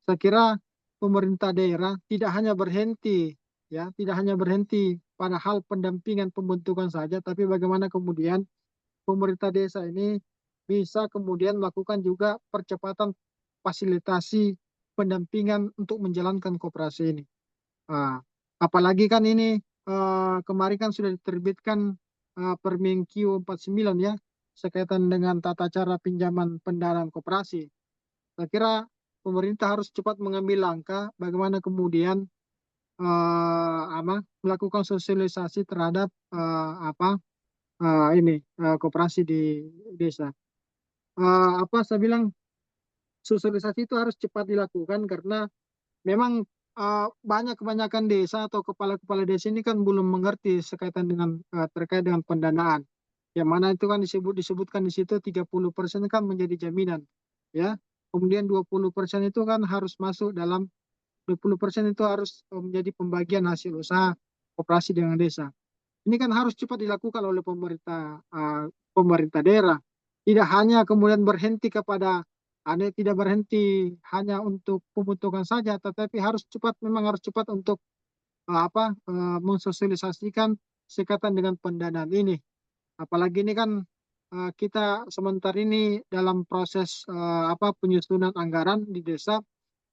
Saya kira pemerintah daerah tidak hanya berhenti pada hal pendampingan pembentukan saja, tapi bagaimana kemudian pemerintah desa ini bisa kemudian melakukan juga percepatan fasilitasi pendampingan untuk menjalankan koperasi ini. Apalagi kan ini kemarin kan sudah diterbitkan Permenkyu 49 ya, sekaitan dengan tata cara pinjaman pendanaan koperasi. Saya kira pemerintah harus cepat mengambil langkah bagaimana kemudian melakukan sosialisasi terhadap koperasi di desa. Saya bilang sosialisasi itu harus cepat dilakukan karena memang kebanyakan desa atau kepala-kepala desa ini kan belum mengerti sekaitan dengan terkait dengan pendanaan. Yang mana itu kan disebutkan di situ 30% kan menjadi jaminan, ya. Kemudian 20% itu kan harus masuk dalam 20% itu harus menjadi pembagian hasil usaha koperasi dengan desa. Ini kan harus cepat dilakukan oleh pemerintah daerah. Tidak hanya kemudian berhenti kepada tidak berhenti hanya untuk pembentukan saja, tetapi memang harus cepat untuk mensosialisasikan sekatan dengan pendanaan ini. Apalagi ini kan kita sementara ini dalam proses penyusunan anggaran di desa,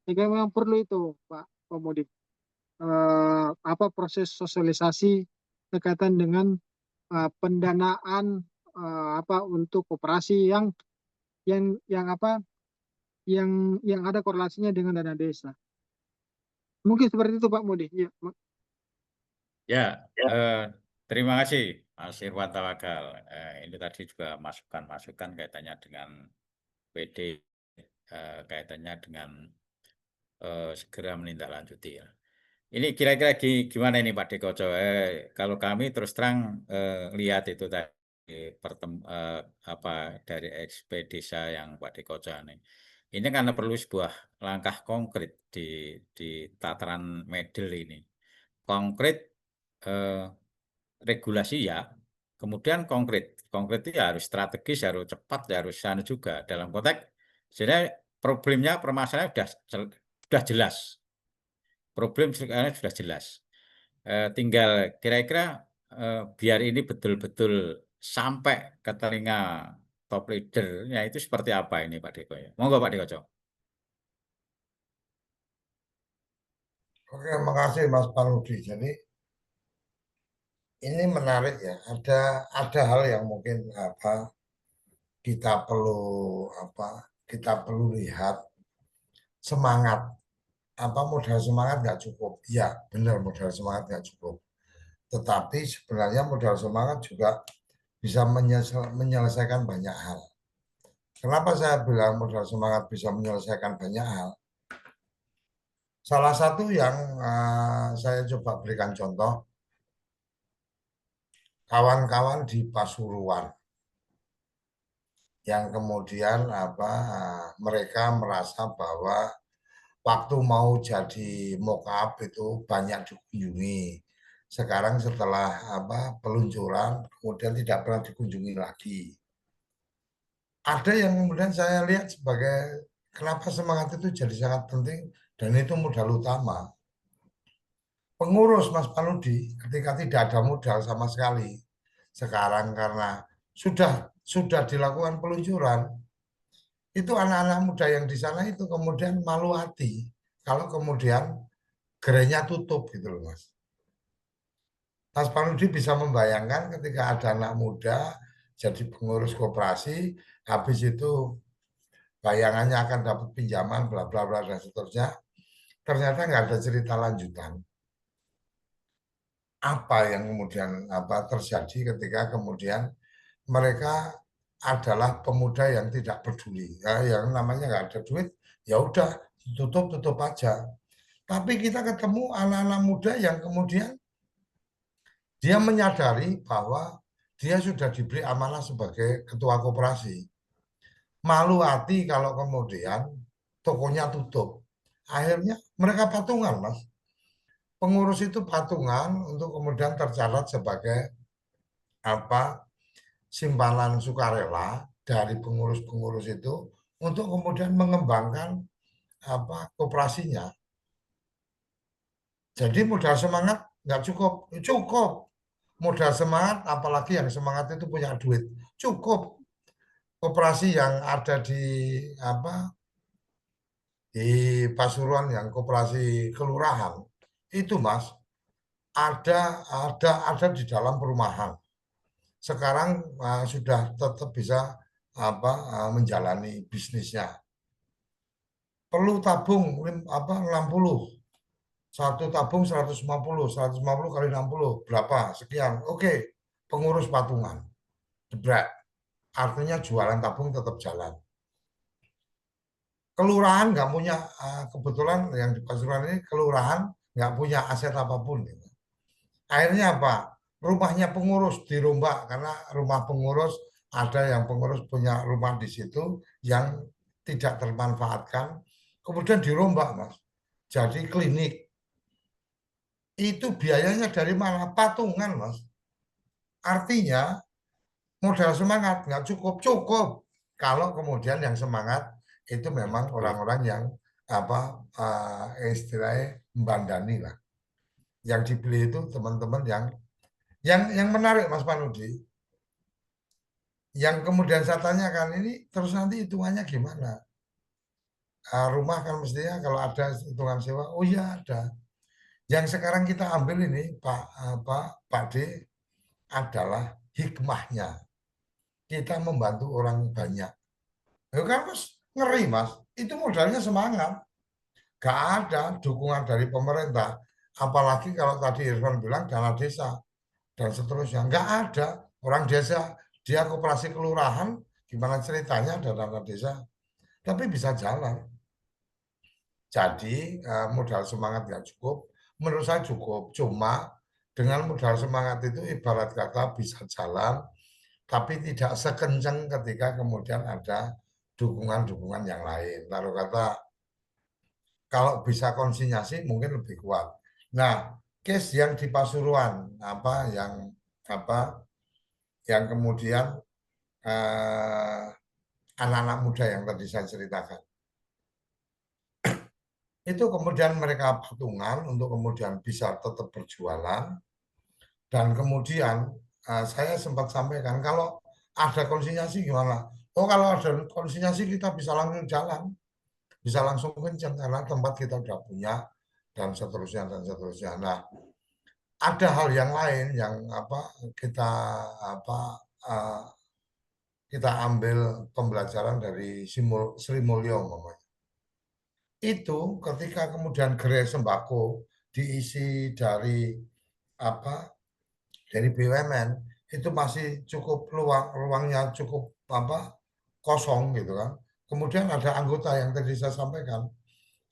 sehingga memang perlu itu Pak Mudik, proses sosialisasi berkaitan dengan pendanaan untuk koperasi yang ada korelasinya dengan dana desa. Mungkin seperti itu Pak Mudi. Ya, Ya, terima kasih Mas Irwan Tawakal. Ini tadi juga masukan-masukan kaitannya dengan PD, kaitannya dengan segera menindaklanjuti ya. Ini kira-kira gimana ini Pak Dekoco? Kalau kami terus terang lihat itu tadi dari XP desa yang Pak Dekoco ini karena perlu sebuah langkah konkret di tataran medel ini. Konkret regulasi ya, kemudian konkret itu ya harus strategis, harus cepat, harus sana juga dalam konteks. Sebenarnya problemnya, permasalahannya sudah jelas. Problem sekarang sudah jelas. Tinggal kira-kira biar ini betul-betul sampai ke telinga top leader, ya itu seperti apa ini Pak Deko ya? Monggo Pak Deko. Oke, makasih Mas Parudi. Jadi ini menarik ya. Ada hal yang mungkin kita perlu lihat semangat. Modal semangat nggak cukup? Ya, benar modal semangat nggak cukup. Tetapi sebenarnya modal semangat juga bisa menyelesaikan banyak hal. Kenapa saya bilang modal semangat bisa menyelesaikan banyak hal? Salah satu yang saya coba berikan contoh, kawan-kawan di Pasuruan yang kemudian mereka merasa bahwa waktu mau jadi mock-up itu banyak dikunjungi. Sekarang setelah peluncuran kemudian tidak pernah dikunjungi lagi. Ada yang kemudian saya lihat sebagai kenapa semangat itu jadi sangat penting dan itu modal utama. Pengurus Mas Paludi ketika tidak ada modal sama sekali. Sekarang karena sudah dilakukan peluncuran, itu anak-anak muda yang di sana itu kemudian malu hati kalau kemudian gerainya tutup gitu loh Mas. Mas Paludi bisa membayangkan ketika ada anak muda jadi pengurus koperasi, habis itu bayangannya akan dapat pinjaman bla bla bla dan seterusnya, ternyata nggak ada cerita lanjutan. Apa yang kemudian terjadi ketika kemudian mereka adalah pemuda yang tidak peduli, ya, yang namanya nggak ada duit, ya udah tutup aja. Tapi kita ketemu anak-anak muda yang kemudian dia menyadari bahwa dia sudah diberi amanah sebagai ketua koperasi. Malu hati kalau kemudian tokonya tutup. Akhirnya mereka patungan, Mas. Pengurus itu patungan untuk kemudian tercatat sebagai simpanan sukarela dari pengurus-pengurus itu untuk kemudian mengembangkan koperasinya. Jadi modal semangat nggak cukup. Cukup modal semangat, apalagi yang semangat itu punya duit. Cukup koperasi yang ada di Pasuruan yang koperasi kelurahan itu Mas ada di dalam perumahan. Sekarang sudah tetap bisa menjalani bisnisnya. Perlu tabung 60. Satu tabung 150 kali 60 berapa? Sekian. Oke, pengurus patungan. Jebret. Artinya jualan tabung tetap jalan. Kelurahan nggak punya, kebetulan yang di Pasuruan ini kelurahan nggak punya aset apapun. Akhirnya apa? Rumahnya pengurus dirombak karena rumah pengurus ada yang pengurus punya rumah di situ yang tidak termanfaatkan, kemudian dirombak Mas. jadi klinik. Itu biayanya dari mana? Patungan, Mas. Artinya modal semangat nggak cukup. Kalau kemudian yang semangat itu memang orang-orang yang istilahnya membandani lah. Yang dibeli itu teman-teman yang menarik, Mas Panudi. Yang kemudian saya tanyakan ini terus nanti hitungannya gimana? Rumah kan mestinya kalau ada hitungan sewa, oh iya ada. Yang sekarang kita ambil ini Pak D adalah hikmahnya. Kita membantu orang banyak. Ya kan Mas, ngeri Mas. Itu modalnya semangat. Gak ada dukungan dari pemerintah. Apalagi kalau tadi Irfan bilang dana desa dan seterusnya. Nggak ada. Orang desa, dia koperasi kelurahan, gimana ceritanya ada dana desa. Tapi bisa jalan. Jadi modal semangat nggak cukup. Menurut saya cukup. Cuma dengan modal semangat itu ibarat kata bisa jalan, tapi tidak sekencang ketika kemudian ada dukungan-dukungan yang lain. Taruh kata kalau bisa konsinyasi mungkin lebih kuat. Nah, case yang di Pasuruan yang kemudian anak-anak muda yang tadi saya ceritakan. Itu kemudian mereka patungan untuk kemudian bisa tetap berjualan. Dan kemudian saya sempat sampaikan kalau ada konsinyasi gimana? Oh kalau ada konsinyasi kita bisa langsung jalan, bisa langsung kencang karena tempat kita udah punya dan seterusnya dan seterusnya. Nah ada hal yang lain yang kita kita ambil pembelajaran dari Sri Mulyo umpamanya. Itu ketika kemudian gerai sembako diisi dari dari BUMN itu masih cukup ruangnya cukup kosong gitu kan. Kemudian ada anggota yang tadi saya sampaikan,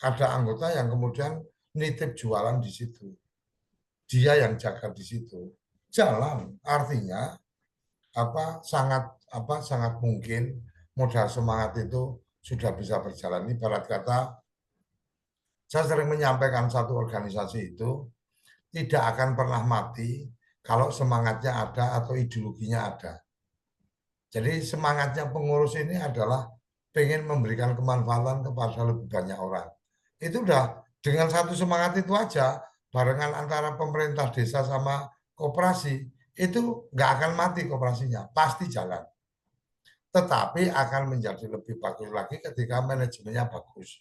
ada anggota yang kemudian nitip jualan di situ. Dia yang jaga di situ. Jalan artinya sangat mungkin modal semangat itu sudah bisa berjalan. Ibarat kata saya sering menyampaikan satu organisasi itu tidak akan pernah mati kalau semangatnya ada atau ideologinya ada. Jadi semangatnya pengurus ini adalah pengen memberikan kemanfaatan kepada lebih banyak orang. Itu udah dengan satu semangat itu aja, barengan antara pemerintah desa sama koperasi, itu nggak akan mati koperasinya, pasti jalan. Tetapi akan menjadi lebih bagus lagi ketika manajemennya bagus.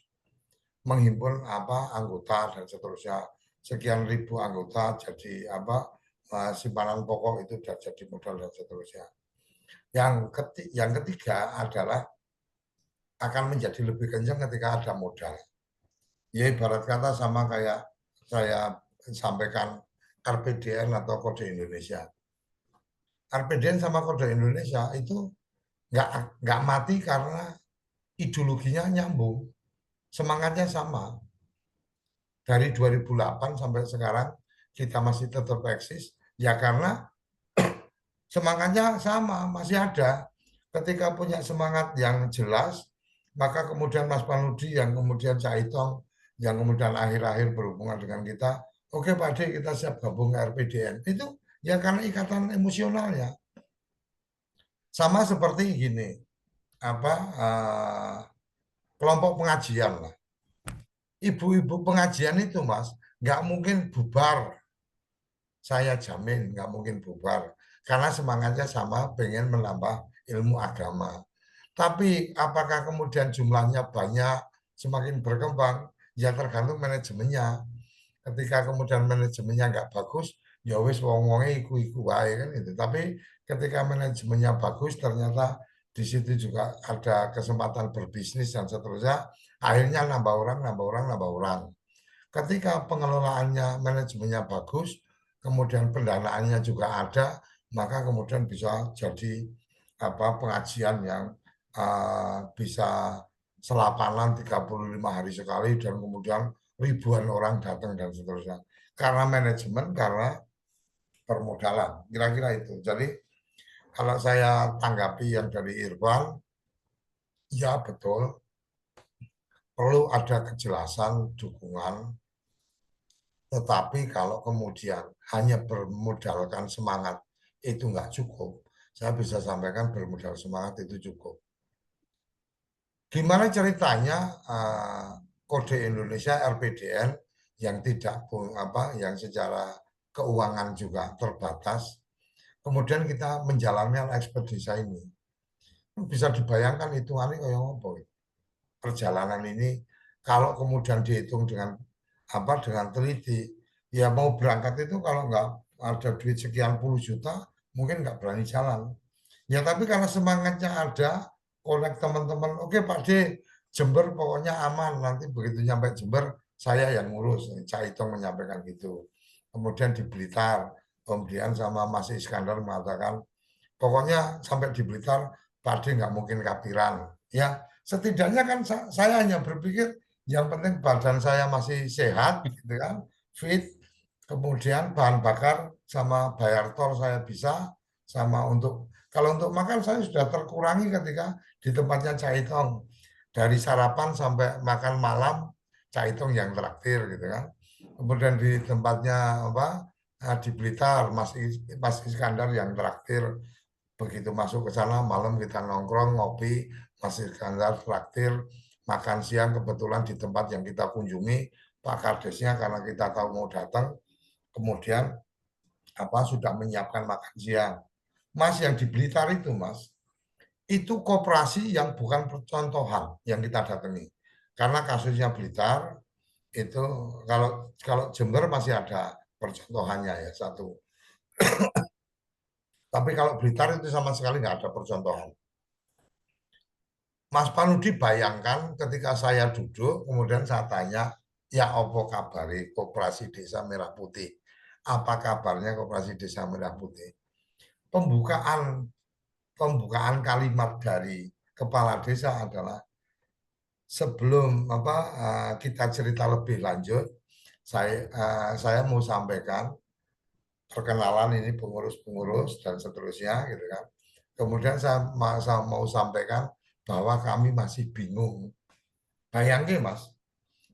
Menghimpun anggota dan seterusnya. Sekian ribu anggota jadi simpanan pokok itu sudah jadi modal dan seterusnya. Yang ketiga adalah akan menjadi lebih kencang ketika ada modal. Ya ibarat kata sama kayak saya sampaikan RPDN atau Kode Indonesia. RPDN sama Kode Indonesia itu nggak mati karena ideologinya nyambung, semangatnya sama. Dari 2008 sampai sekarang kita masih tetap eksis, ya karena semangatnya sama, masih ada. Ketika punya semangat yang jelas, maka kemudian Mas Panudi yang kemudian Caitong, yang kemudian akhir-akhir berhubungan dengan kita, oke Pak D, kita siap gabung ke RPDN. Itu ya karena ikatan emosionalnya. Sama seperti gini, kelompok pengajian lah. Ibu-ibu pengajian itu Mas, nggak mungkin bubar. Saya jamin nggak mungkin bubar. Karena semangatnya sama, pengen menambah ilmu agama. Tapi apakah kemudian jumlahnya banyak, semakin berkembang, ya tergantung manajemennya. Ketika kemudian manajemennya nggak bagus, ya wis wong-wonge iku-iku wae kan itu. Tapi ketika manajemennya bagus, ternyata di situ juga ada kesempatan berbisnis dan seterusnya. Akhirnya nambah orang. Ketika pengelolaannya, manajemennya bagus, kemudian pendanaannya juga ada, maka kemudian bisa jadi pengajian yang bisa selapanan 35 hari sekali dan kemudian ribuan orang datang dan seterusnya. Karena manajemen, karena permodalan. Kira-kira itu. Jadi kalau saya tanggapi yang dari Irfan, ya betul. perlu ada kejelasan dukungan. Tetapi kalau kemudian hanya bermodalkan semangat itu nggak cukup, saya bisa sampaikan bermodal semangat itu cukup. Gimana ceritanya Kode Indonesia RPDN yang tidak yang secara keuangan juga terbatas, kemudian kita menjalankan ekspedisi ini, bisa dibayangkan hitungannya kayak apa perjalanan ini kalau kemudian dihitung dengan dengan teliti, ya mau berangkat itu kalau nggak ada duit sekian puluh juta mungkin nggak berani jalan. Ya tapi karena semangatnya ada, connect teman-teman, oke Pak D, Jember pokoknya aman, nanti begitu nyampe Jember saya yang ngurus. Caitong menyampaikan gitu. Kemudian di Blitar, Om Dian sama Mas Iskandar mengatakan pokoknya sampai di Blitar Pak D nggak mungkin kapiran. Ya setidaknya kan saya hanya berpikir yang penting badan saya masih sehat gitu kan, fit, kemudian bahan bakar sama bayar tol saya bisa, sama kalau untuk makan saya sudah terkurangi ketika di tempatnya Caitong, dari sarapan sampai makan malam Caitong yang traktir gitu kan. Kemudian di tempatnya di Blitar Mas Iskandar yang traktir. Begitu masuk ke sana malam kita nongkrong ngopi, Mas Iskandar traktir. Makan siang kebetulan di tempat yang kita kunjungi Pak Kadesnya karena kita tahu mau datang, kemudian sudah menyiapkan makan siang. Mas yang di Blitar itu Mas, itu koperasi yang bukan percontohan yang kita datangi. Karena kasusnya Blitar itu kalau Jember masih ada percontohannya ya satu. Tapi kalau Blitar itu sama sekali nggak ada percontohan. Mas Panudi bayangkan ketika saya duduk, kemudian saya tanya, ya apa kabari Koperasi Desa Merah Putih? Apa kabarnya Koperasi Desa Merah Putih? Pembukaan kalimat dari kepala desa adalah sebelum kita cerita lebih lanjut, saya mau sampaikan perkenalan ini pengurus-pengurus dan seterusnya gitu kan. Kemudian saya mau sampaikan bahwa kami masih bingung. Bayangin Mas,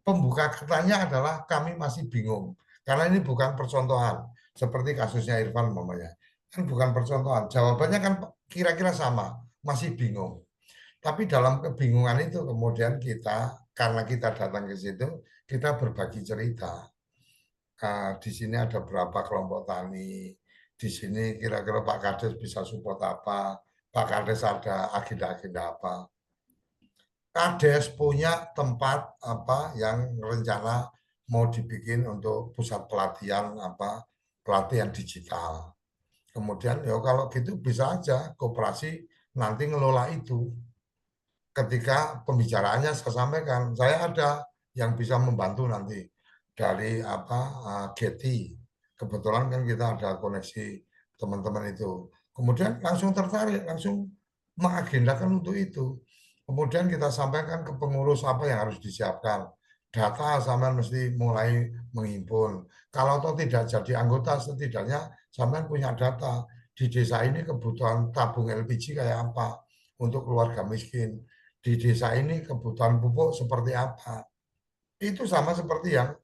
pembuka katanya adalah kami masih bingung. Karena ini bukan percontohan. Seperti kasusnya Irfan umpamanya. Kan bukan percontohan. Jawabannya kan kira-kira sama. Masih bingung. Tapi dalam kebingungan itu kemudian karena kita datang ke situ, kita berbagi cerita. Di sini ada berapa kelompok tani. Di sini kira-kira Pak Kades bisa support apa. Pak Kades ada agenda-agenda apa. Kades punya tempat yang rencana mau dibikin untuk pusat pelatihan pelatihan digital. Kemudian ya kalau gitu bisa aja koperasi nanti ngelola itu. Ketika pembicaraannya saya sampaikan, saya ada yang bisa membantu nanti dari Getty. Kebetulan kan kita ada koneksi teman-teman itu. Kemudian langsung tertarik, langsung mengagendakan untuk itu. Kemudian kita sampaikan ke pengurus apa yang harus disiapkan. Data sampean mesti mulai menghimpun. Kalau toh tidak jadi anggota, setidaknya sampean punya data. Di desa ini kebutuhan tabung LPG kayak apa untuk keluarga miskin. Di desa ini kebutuhan pupuk seperti apa. Itu sama seperti yang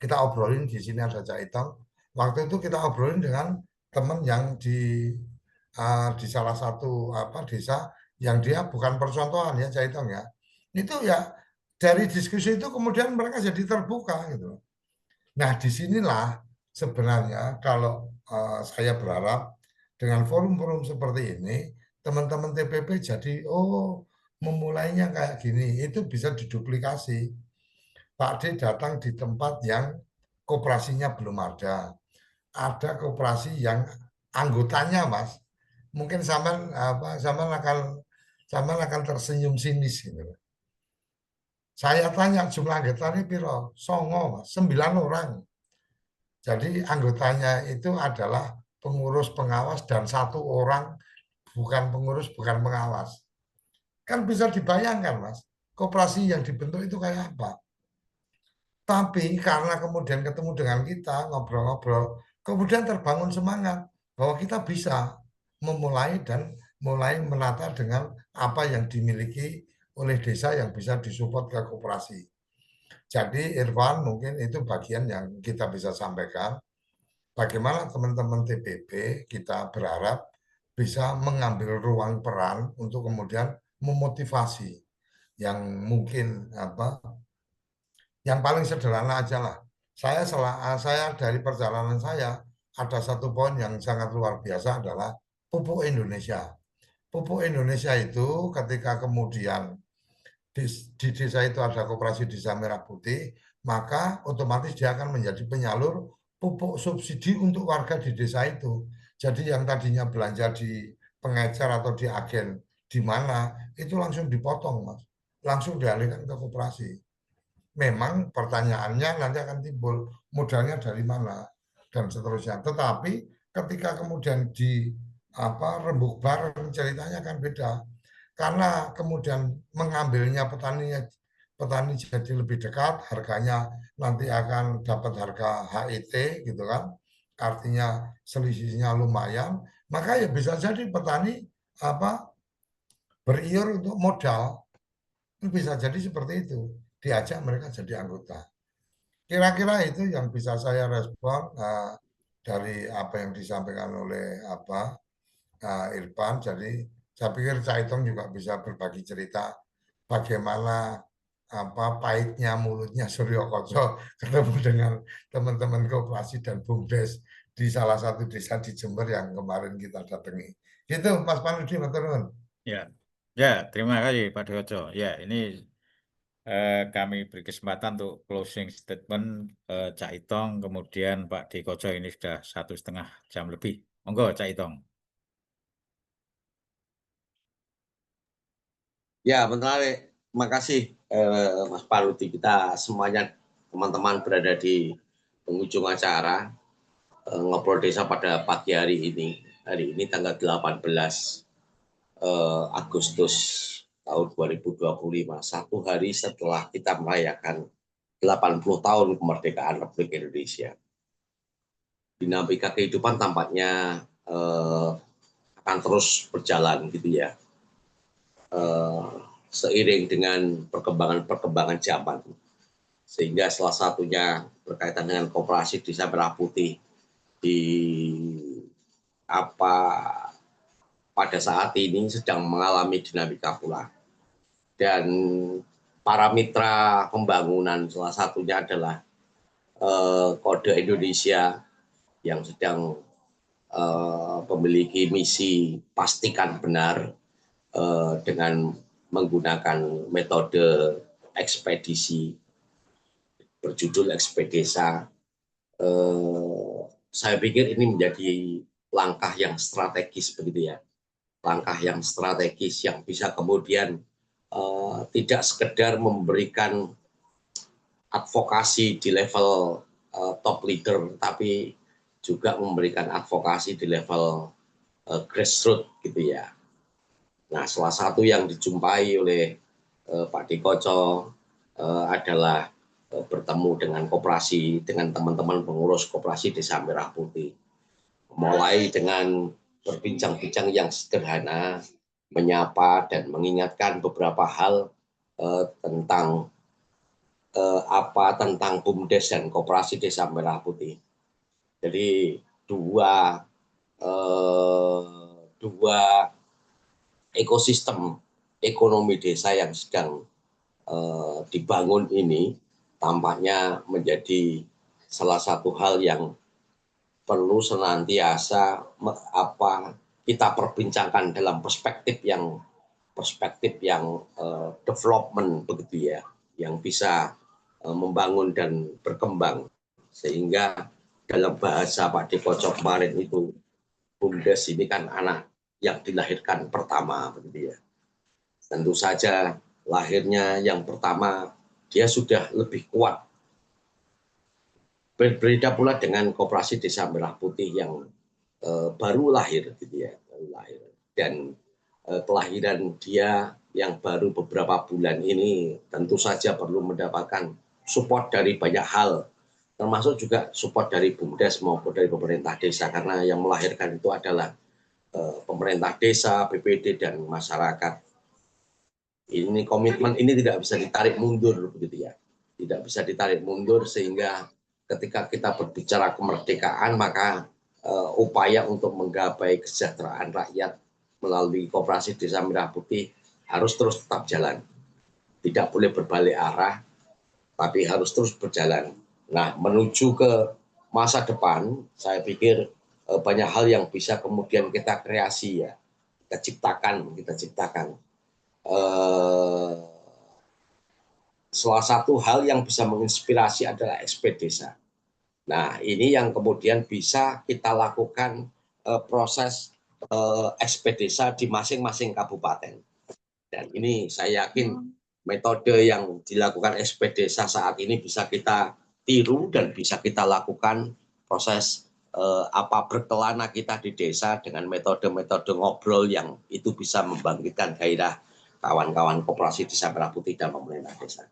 kita obrolin di sini ada Caitong. Waktu itu kita obrolin dengan teman yang di salah satu desa yang dia bukan percontohan ya Caitong ya. Itu ya dari diskusi itu kemudian mereka jadi terbuka gitu. Nah disinilah sebenarnya kalau saya berharap dengan forum-forum seperti ini teman-teman TPP jadi memulainya kayak gini itu bisa diduplikasi. Pak D datang di tempat yang koperasinya belum ada. Ada koperasi yang anggotanya Mas mungkin sama akan tersenyum sinis gitu. Saya tanya jumlah anggotanya piro? 9 Mas, 9 orang. Jadi anggotanya itu adalah pengurus pengawas dan 1 orang bukan pengurus, bukan pengawas. Kan bisa dibayangkan Mas, koperasi yang dibentuk itu kayak apa. Tapi karena kemudian ketemu dengan kita, ngobrol-ngobrol, kemudian terbangun semangat bahwa kita bisa memulai dan mulai menata dengan apa yang dimiliki oleh desa yang bisa disupport ke koperasi. Jadi Irfan, mungkin itu bagian yang kita bisa sampaikan. Bagaimana teman-teman TPP kita berharap bisa mengambil ruang peran untuk kemudian memotivasi yang mungkin yang paling sederhana aja lah. Saya dari perjalanan saya ada satu poin yang sangat luar biasa adalah pupuk Indonesia. Pupuk Indonesia itu ketika kemudian di desa itu ada koperasi desa merah putih, maka otomatis dia akan menjadi penyalur pupuk subsidi untuk warga di desa itu. Jadi yang tadinya belanja di pengecer atau di agen di mana, itu langsung dipotong, Mas. Langsung dialihkan ke koperasi. Memang pertanyaannya nanti akan timbul, modalnya dari mana dan seterusnya. Tetapi ketika kemudian di rembuk bareng ceritanya kan beda. Karena kemudian mengambilnya petani jadi lebih dekat, harganya nanti akan dapat harga HET gitu kan. Artinya selisihnya lumayan, maka ya bisa jadi petani beriur untuk modal. Bisa jadi seperti itu. Diajak mereka jadi anggota. Kira-kira itu yang bisa saya respon dari apa yang disampaikan oleh Irfan. Jadi saya pikir Caitong juga bisa berbagi cerita bagaimana pahitnya mulutnya Suryo Koco ketemu dengan teman-teman koperasi dan BUMDes di salah satu desa di Jember yang kemarin kita datangi. Gitu Mas Panudi, teman-teman. Ya, ya, terima kasih Pak Dewojo. Ya, ini kami beri kesempatan untuk closing statement Cak Itong, kemudian Pak Dekojo ini sudah 1,5 jam lebih. Monggo Cak Itong. Ya, menarik. Terima kasih Mas Parudi. Kita semuanya teman-teman berada di penghujung acara Ngobrol Desa pada pagi hari ini. Hari ini tanggal 18 Agustus tahun 2025. Satu hari setelah kita merayakan 80 tahun kemerdekaan Republik Indonesia. Dinamika kehidupan tampaknya akan terus berjalan gitu ya. Seiring dengan perkembangan zaman. Sehingga salah satunya berkaitan dengan koperasi Desa Merah Putih pada saat ini sedang mengalami dinamika pula. Dan para mitra pembangunan salah satunya adalah Kode Indonesia yang sedang memiliki misi pastikan benar dengan menggunakan metode ekspedisi berjudul Ekspedesa. Saya pikir ini menjadi langkah yang strategis begitu ya, langkah yang strategis yang bisa kemudian tidak sekedar memberikan advokasi di level top leader, tapi juga memberikan advokasi di level grassroots gitu ya. Nah, salah satu yang dijumpai oleh Pak Dekoco adalah bertemu dengan koperasi, dengan teman-teman pengurus koperasi Desa Merah Putih. Mulai dengan berbincang-bincang yang sederhana, menyapa dan mengingatkan beberapa hal tentang tentang BUMDes dan koperasi Desa Merah Putih. Jadi dua ekosistem ekonomi desa yang sedang dibangun ini tampaknya menjadi salah satu hal yang perlu senantiasa kita perbincangkan dalam perspektif yang development begitu ya, yang bisa membangun dan berkembang, sehingga dalam bahasa Pak Dekoco kemarin itu BUMDes ini kan anak yang dilahirkan pertama begitu ya. Tentu saja lahirnya yang pertama dia sudah lebih kuat. Berbeda pula dengan koperasi Desa Merah Putih yang baru lahir gitu ya, dan kelahiran dia yang baru beberapa bulan ini tentu saja perlu mendapatkan support dari banyak hal, termasuk juga support dari BUMDes maupun dari pemerintah desa, karena yang melahirkan itu adalah pemerintah desa, BPD dan masyarakat. Ini komitmen ini tidak bisa ditarik mundur begitu ya. Tidak bisa ditarik mundur sehingga ketika kita berbicara kemerdekaan maka upaya untuk menggapai kesejahteraan rakyat melalui Koperasi Desa Merah Putih harus terus tetap jalan. Tidak boleh berbalik arah, tapi harus terus berjalan. Nah, menuju ke masa depan, saya pikir banyak hal yang bisa kemudian kita kreasi ya, kita ciptakan. Salah satu hal yang bisa menginspirasi adalah SP Desa. Nah, ini yang kemudian bisa kita lakukan proses SP Desa di masing-masing kabupaten. Dan ini saya yakin metode yang dilakukan SP Desa saat ini bisa kita tiru dan bisa kita lakukan proses berkelana kita di desa dengan metode-metode ngobrol yang itu bisa membangkitkan gairah kawan-kawan Koperasi Desa Merah Putih dan pemerintah desa.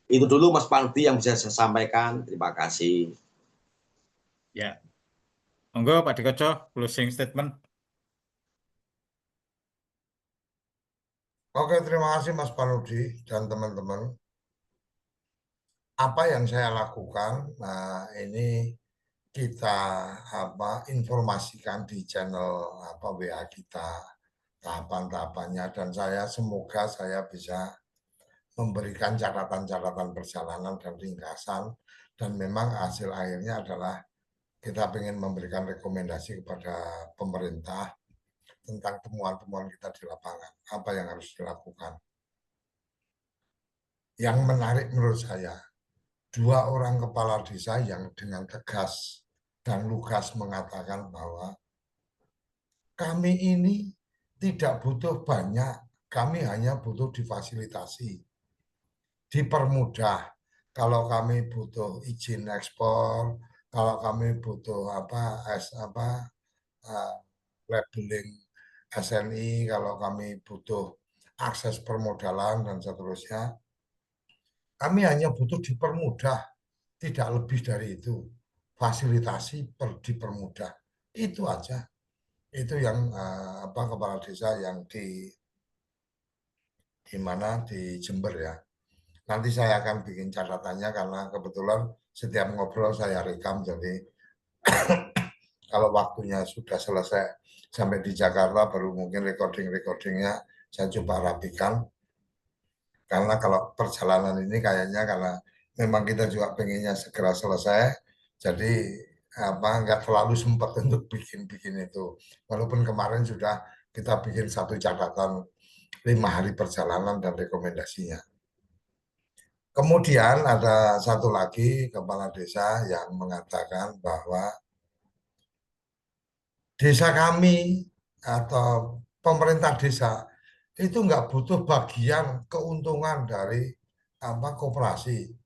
Itu dulu Mas Panti yang bisa saya sampaikan. Terima kasih. Ya, monggo Pak Dikoco, closing statement. Oke, terima kasih Mas Panudi dan teman-teman. Apa yang saya lakukan, nah ini kita informasikan di channel WA kita tahapan-tahapannya, dan semoga saya bisa memberikan catatan-catatan perjalanan dan ringkasan, dan memang hasil akhirnya adalah kita ingin memberikan rekomendasi kepada pemerintah tentang temuan-temuan kita di lapangan, apa yang harus dilakukan. Yang menarik menurut saya, 2 orang kepala desa yang dengan tegas dan lugas mengatakan bahwa kami ini tidak butuh banyak, kami hanya butuh difasilitasi, dipermudah. Kalau kami butuh izin ekspor, kalau kami butuh labeling SNI, kalau kami butuh akses permodalan dan seterusnya, kami hanya butuh dipermudah, tidak lebih dari itu. Fasilitasi dipermudah, itu aja. Itu yang kepala desa yang di mana di Jember ya. Nanti saya akan bikin catatannya karena kebetulan setiap ngobrol saya rekam, jadi kalau waktunya sudah selesai sampai di Jakarta baru mungkin recordingnya saya coba rapikan. Karena kalau perjalanan ini kayaknya karena memang kita juga pengennya segera selesai, jadi nggak terlalu sempat untuk bikin itu. Walaupun kemarin sudah kita bikin satu catatan 5 hari perjalanan dan rekomendasinya. Kemudian ada satu lagi kepala desa yang mengatakan bahwa desa kami atau pemerintah desa itu nggak butuh bagian keuntungan dari koperasi.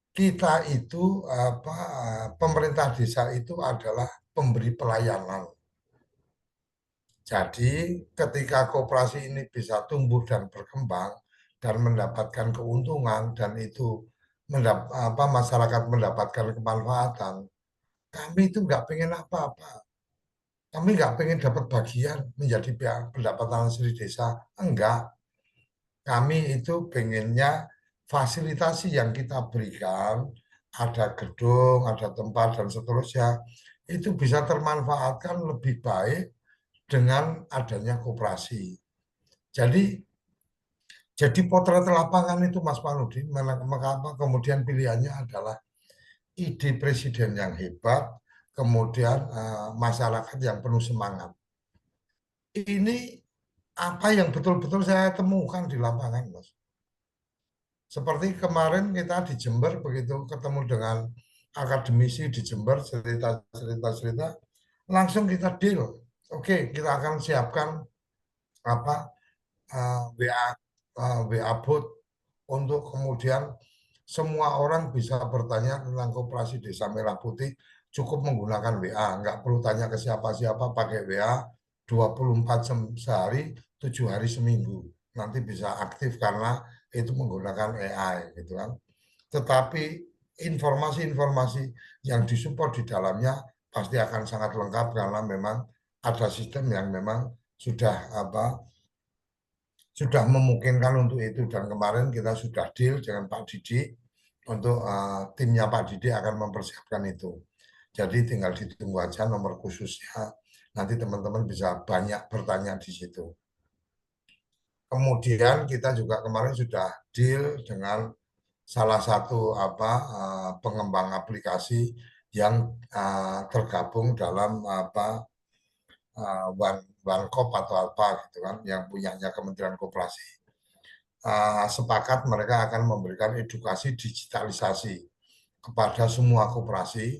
Kita itu pemerintah desa itu adalah pemberi pelayanan. Jadi ketika koperasi ini bisa tumbuh dan berkembang dan mendapatkan keuntungan dan itu masyarakat mendapatkan kemanfaatan, kami itu nggak pengen apa-apa. Kami nggak pengen dapat bagian menjadi pihak pendapatan asli desa. Enggak. Kami itu pengennya fasilitasi yang kita berikan, ada gedung, ada tempat, dan seterusnya, itu bisa termanfaatkan lebih baik dengan adanya koperasi. Jadi potret lapangan itu Mas Panudi, kemudian pilihannya adalah ide presiden yang hebat, kemudian masyarakat yang penuh semangat. Ini apa yang betul-betul saya temukan di lapangan, Mas. Seperti kemarin kita di Jember, begitu ketemu dengan akademisi di Jember, cerita, langsung kita deal. Oke, kita akan siapkan WA bot untuk kemudian semua orang bisa bertanya tentang Koperasi Desa Merah Putih, cukup menggunakan WA, nggak perlu tanya ke siapa-siapa, pakai WA 24 jam sehari, 7 hari seminggu. Nanti bisa aktif karena itu menggunakan AI gitu kan. Tetapi informasi-informasi yang disupport di dalamnya pasti akan sangat lengkap karena memang ada sistem yang memang sudah sudah memungkinkan untuk itu, dan kemarin kita sudah deal dengan Pak Didik untuk timnya Pak Didik akan mempersiapkan itu. Jadi tinggal ditunggu aja nomor khususnya, nanti teman-teman bisa banyak bertanya di situ. Kemudian kita juga kemarin sudah deal dengan salah satu pengembang aplikasi yang tergabung dalam One-Cop atau apa gitu kan, yang punyanya Kementerian Koperasi. Sepakat mereka akan memberikan edukasi digitalisasi kepada semua koperasi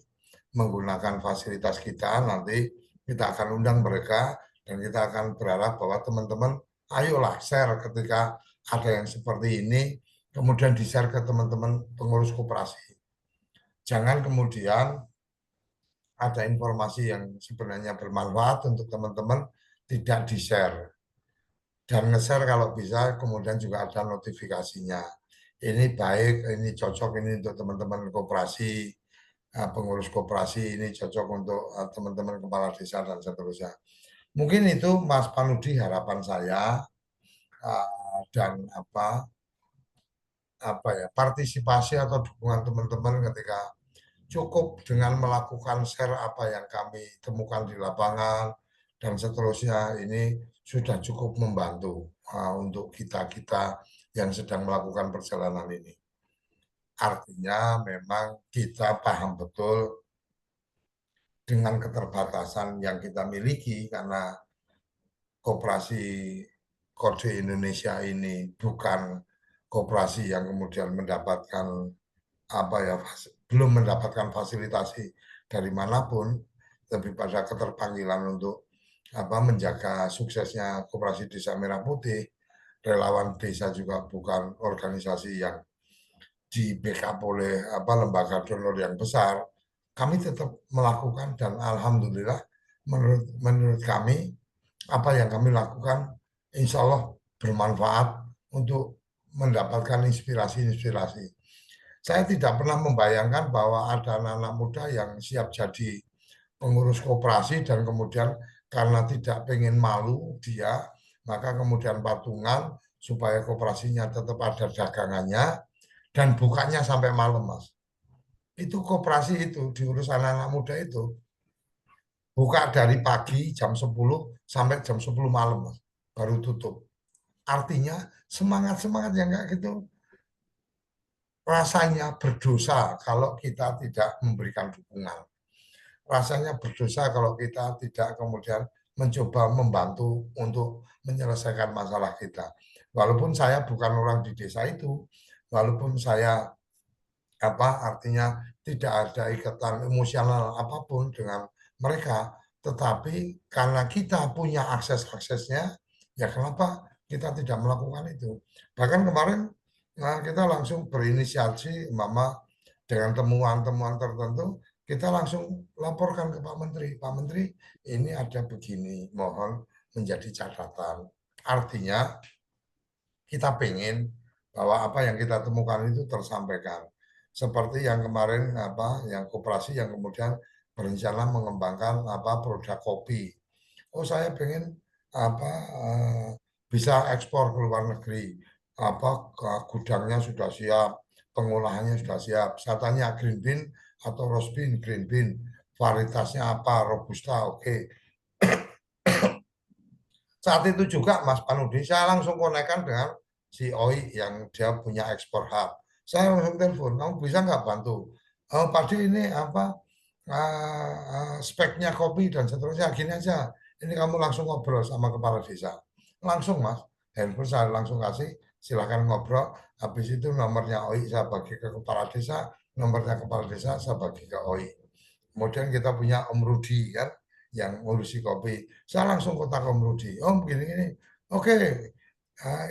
menggunakan fasilitas kita. Nanti kita akan undang mereka dan kita akan berharap bahwa teman-teman ayolah share ketika ada yang seperti ini, kemudian di-share ke teman-teman pengurus koperasi. Jangan kemudian ada informasi yang sebenarnya bermanfaat untuk teman-teman tidak di-share. Dan nge-share kalau bisa, kemudian juga ada notifikasinya. Ini baik, ini cocok, ini untuk teman-teman koperasi, pengurus koperasi, ini cocok untuk teman-teman kepala desa, dan seterusnya. Mungkin itu Mas Panudi harapan saya, dan partisipasi atau dukungan teman-teman ketika cukup dengan melakukan share apa yang kami temukan di lapangan dan seterusnya, ini sudah cukup membantu untuk kita-kita yang sedang melakukan perjalanan ini. Artinya memang kita paham betul dengan keterbatasan yang kita miliki, karena Koperasi Kode Indonesia ini bukan koperasi yang kemudian mendapatkan belum mendapatkan fasilitasi dari manapun, lebih pada keterpanggilan untuk menjaga suksesnya Koperasi Desa Merah Putih. Relawan desa juga bukan organisasi yang di backup oleh lembaga donor yang besar. Kami tetap melakukan, dan alhamdulillah menurut kami apa yang kami lakukan insya Allah bermanfaat untuk mendapatkan inspirasi-inspirasi. Saya tidak pernah membayangkan bahwa ada anak-anak muda yang siap jadi pengurus koperasi dan kemudian karena tidak pengen malu dia, maka kemudian patungan supaya koperasinya tetap ada dagangannya dan bukanya sampai malam, Mas. Itu koperasi itu diurus anak-anak muda itu. Buka dari pagi jam 10 sampai jam 10 malam, Mas, baru tutup. Artinya semangat-semangat yang kayak gitu rasanya berdosa kalau kita tidak memberikan dukungan. Rasanya berdosa kalau kita tidak kemudian mencoba membantu untuk menyelesaikan masalah kita. Walaupun saya bukan orang di desa itu, walaupun saya artinya tidak ada ikatan emosional apapun dengan mereka, tetapi karena kita punya akses-aksesnya, ya kenapa kita tidak melakukan itu? Bahkan kemarin kita langsung berinisiasi, Mama, dengan temuan-temuan tertentu, kita langsung laporkan ke Pak Menteri. Pak Menteri, ini ada begini, mohon menjadi catatan. Artinya kita pengen bahwa apa yang kita temukan itu tersampaikan. Seperti yang kemarin yang koperasi yang kemudian berencana mengembangkan produk kopi. Oh, saya pengen bisa ekspor ke luar negeri. Gudangnya sudah siap, pengolahannya sudah siap. Saya tanya green bean atau roast bean, green bean, varietasnya apa, robusta, oke. Saat itu juga Mas Panudi, saya langsung konekkan dengan si Oi yang dia punya ekspor hub. Saya langsung telepon, kamu bisa nggak bantu? Pak Di, ini speknya kopi dan seterusnya, gini aja. Ini kamu langsung ngobrol sama kepala desa. Langsung, Mas, handphone saya langsung kasih, silahkan ngobrol. Habis itu nomornya Oi saya bagi ke kepala desa, nomornya kepala desa saya bagi ke Oi. Kemudian kita punya Om Rudi kan, yang ngurusi kopi. Saya langsung kontak Om Rudi. Om gini-gini. Oke,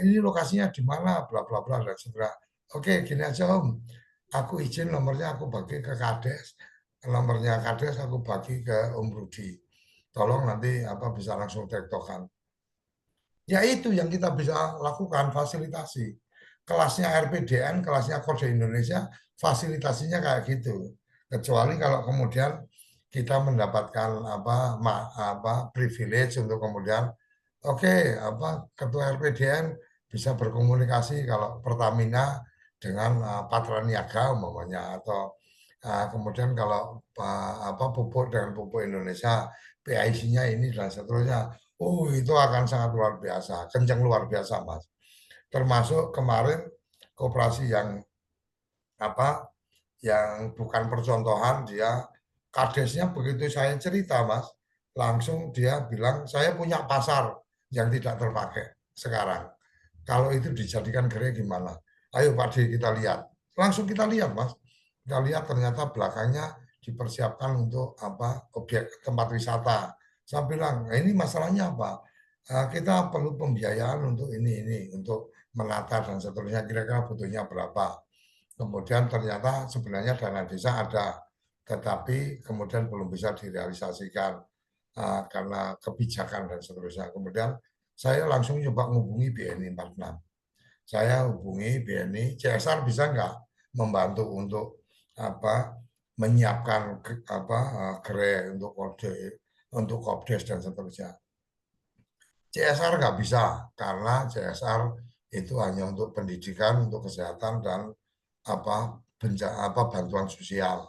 ini lokasinya di mana, bla bla bla dan segera. Oke, gini aja Om. Aku izin nomornya aku bagi ke Kades. Nomornya Kades aku bagi ke Om Rudi. Tolong nanti bisa langsung tektokan. Ya itu yang kita bisa lakukan, fasilitasi. Kelasnya RPDN, kelasnya Kode Indonesia, fasilitasinya kayak gitu. Kecuali kalau kemudian kita mendapatkan privilege untuk kemudian ketua RPDN bisa berkomunikasi kalau Pertamina dengan Patra Niaga umpamanya, atau kemudian kalau pupuk dengan pupuk Indonesia, PIC-nya ini dan seterusnya. Itu akan sangat luar biasa, kencang luar biasa, Mas. Termasuk kemarin koperasi yang bukan percontohan, dia kadesnya begitu saya cerita, Mas, langsung dia bilang saya punya pasar yang tidak terpakai sekarang. Kalau itu dijadikan gerai gimana? Ayo Pak D, kita lihat. Langsung kita lihat, Mas. Kita lihat ternyata belakangnya dipersiapkan untuk objek tempat wisata. Saya bilang, nah ini masalahnya apa? Kita perlu pembiayaan untuk ini, untuk menata dan seterusnya. Kira-kira butuhnya berapa? Kemudian ternyata sebenarnya dana desa ada, tetapi kemudian belum bisa direalisasikan karena kebijakan dan seterusnya. Kemudian saya langsung coba menghubungi BNI 46. Saya hubungi BNI, CSR bisa nggak membantu untuk menyiapkan gerai untuk kode, untuk kopdes dan seterusnya. CSR nggak bisa karena CSR itu hanya untuk pendidikan, untuk kesehatan dan bantuan sosial.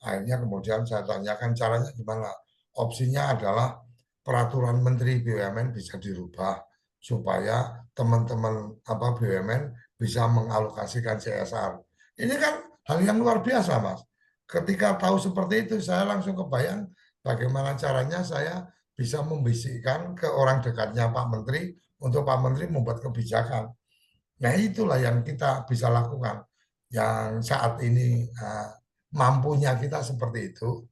Akhirnya kemudian saya tanyakan caranya gimana. Opsinya adalah peraturan Menteri BUMN bisa dirubah supaya teman-teman BUMN bisa mengalokasikan CSR. Ini kan hal yang luar biasa, Mas. Ketika tahu seperti itu, saya langsung kebayang bagaimana caranya saya bisa membisikkan ke orang dekatnya Pak Menteri untuk Pak Menteri membuat kebijakan. Nah, itulah yang kita bisa lakukan. Yang saat ini mampunya kita seperti itu.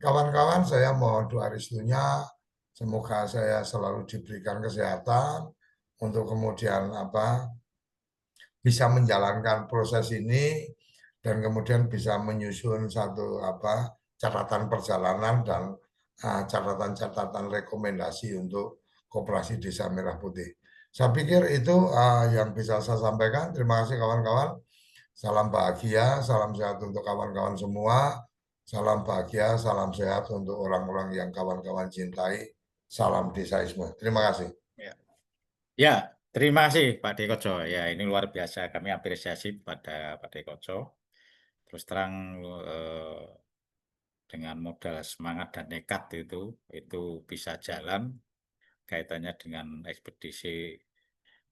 Kawan-kawan, saya mohon doa restunya, semoga saya selalu diberikan kesehatan untuk kemudian bisa menjalankan proses ini dan kemudian bisa menyusun satu catatan perjalanan dan catatan-catatan rekomendasi untuk Koperasi Desa Merah Putih. Saya pikir itu yang bisa saya sampaikan. Terima kasih kawan-kawan. Salam bahagia, salam sehat untuk kawan-kawan semua. Salam bahagia, salam sehat untuk orang-orang yang kawan-kawan cintai. Salam desaisme. Terima kasih. Ya, terima kasih Pak Dekoco. Ya, ini luar biasa. Kami apresiasi pada Pak Dekoco. Terus terang dengan modal semangat dan nekat itu bisa jalan kaitannya dengan ekspedisi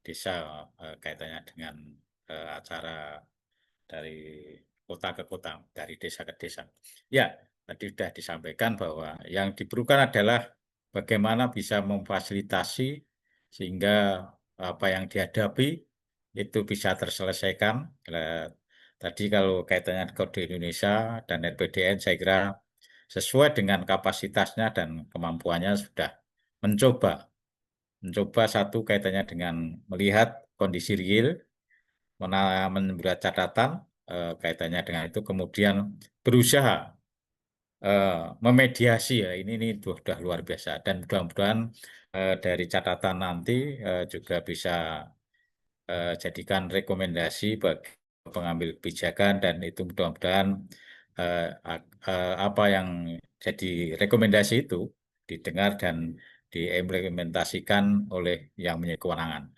desa, kaitannya dengan acara dari kota ke kota, dari desa ke desa. Ya, tadi sudah disampaikan bahwa yang diperlukan adalah bagaimana bisa memfasilitasi sehingga apa yang dihadapi itu bisa terselesaikan. Tadi kalau kaitannya Kode Indonesia dan RPDN, saya kira sesuai dengan kapasitasnya dan kemampuannya sudah mencoba satu kaitannya dengan melihat kondisi real, membuat catatan kaitannya dengan itu, kemudian berusaha memediasi. Ya, ini sudah luar biasa, dan mudah-mudahan dari catatan nanti juga bisa jadikan rekomendasi bagi pengambil kebijakan, dan itu mudah-mudahan apa yang jadi rekomendasi itu didengar dan diimplementasikan oleh yang mempunyai kewenangan.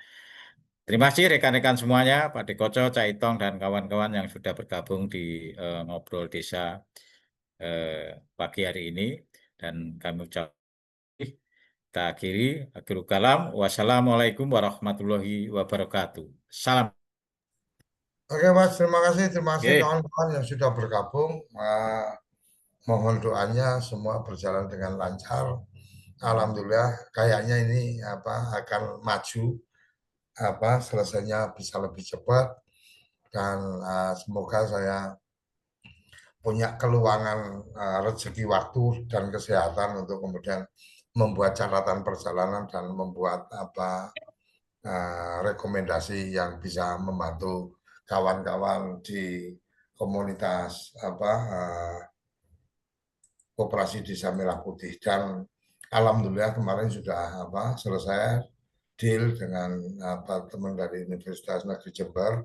Terima kasih rekan-rekan semuanya, Pak Dekoco, Cak Itong, dan kawan-kawan yang sudah bergabung di Ngobrol Desa pagi hari ini. Dan kami ucapkan kita akhiri. Akhirul kalam. Wassalamualaikum warahmatullahi wabarakatuh. Salam. Oke Mas, terima kasih Oke. kawan-kawan yang sudah bergabung. Mohon doanya semua berjalan dengan lancar. Alhamdulillah, kayaknya ini akan maju, selesainya bisa lebih cepat, dan semoga saya punya keluangan rezeki waktu dan kesehatan untuk kemudian membuat catatan perjalanan dan membuat rekomendasi yang bisa membantu kawan-kawan di komunitas Koperasi Desa Merah Putih. Dan alhamdulillah kemarin sudah selesai deal dengan teman dari Universitas Negeri Jember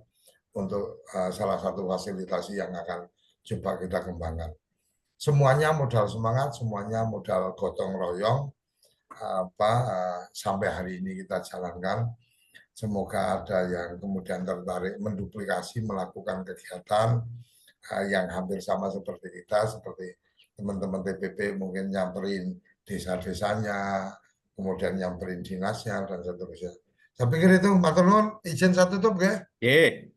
untuk salah satu fasilitasi yang akan coba kita kembangkan. Semuanya modal semangat, semuanya modal gotong royong, sampai hari ini kita jalankan. Semoga ada yang kemudian tertarik menduplikasi melakukan kegiatan yang hampir sama seperti kita, seperti teman-teman TPP mungkin nyamperin desa-desanya, kemudian nyamperin dinasnya dan seterusnya. Saya pikir itu, matur nuwun, izin saya tutup ya. Ye.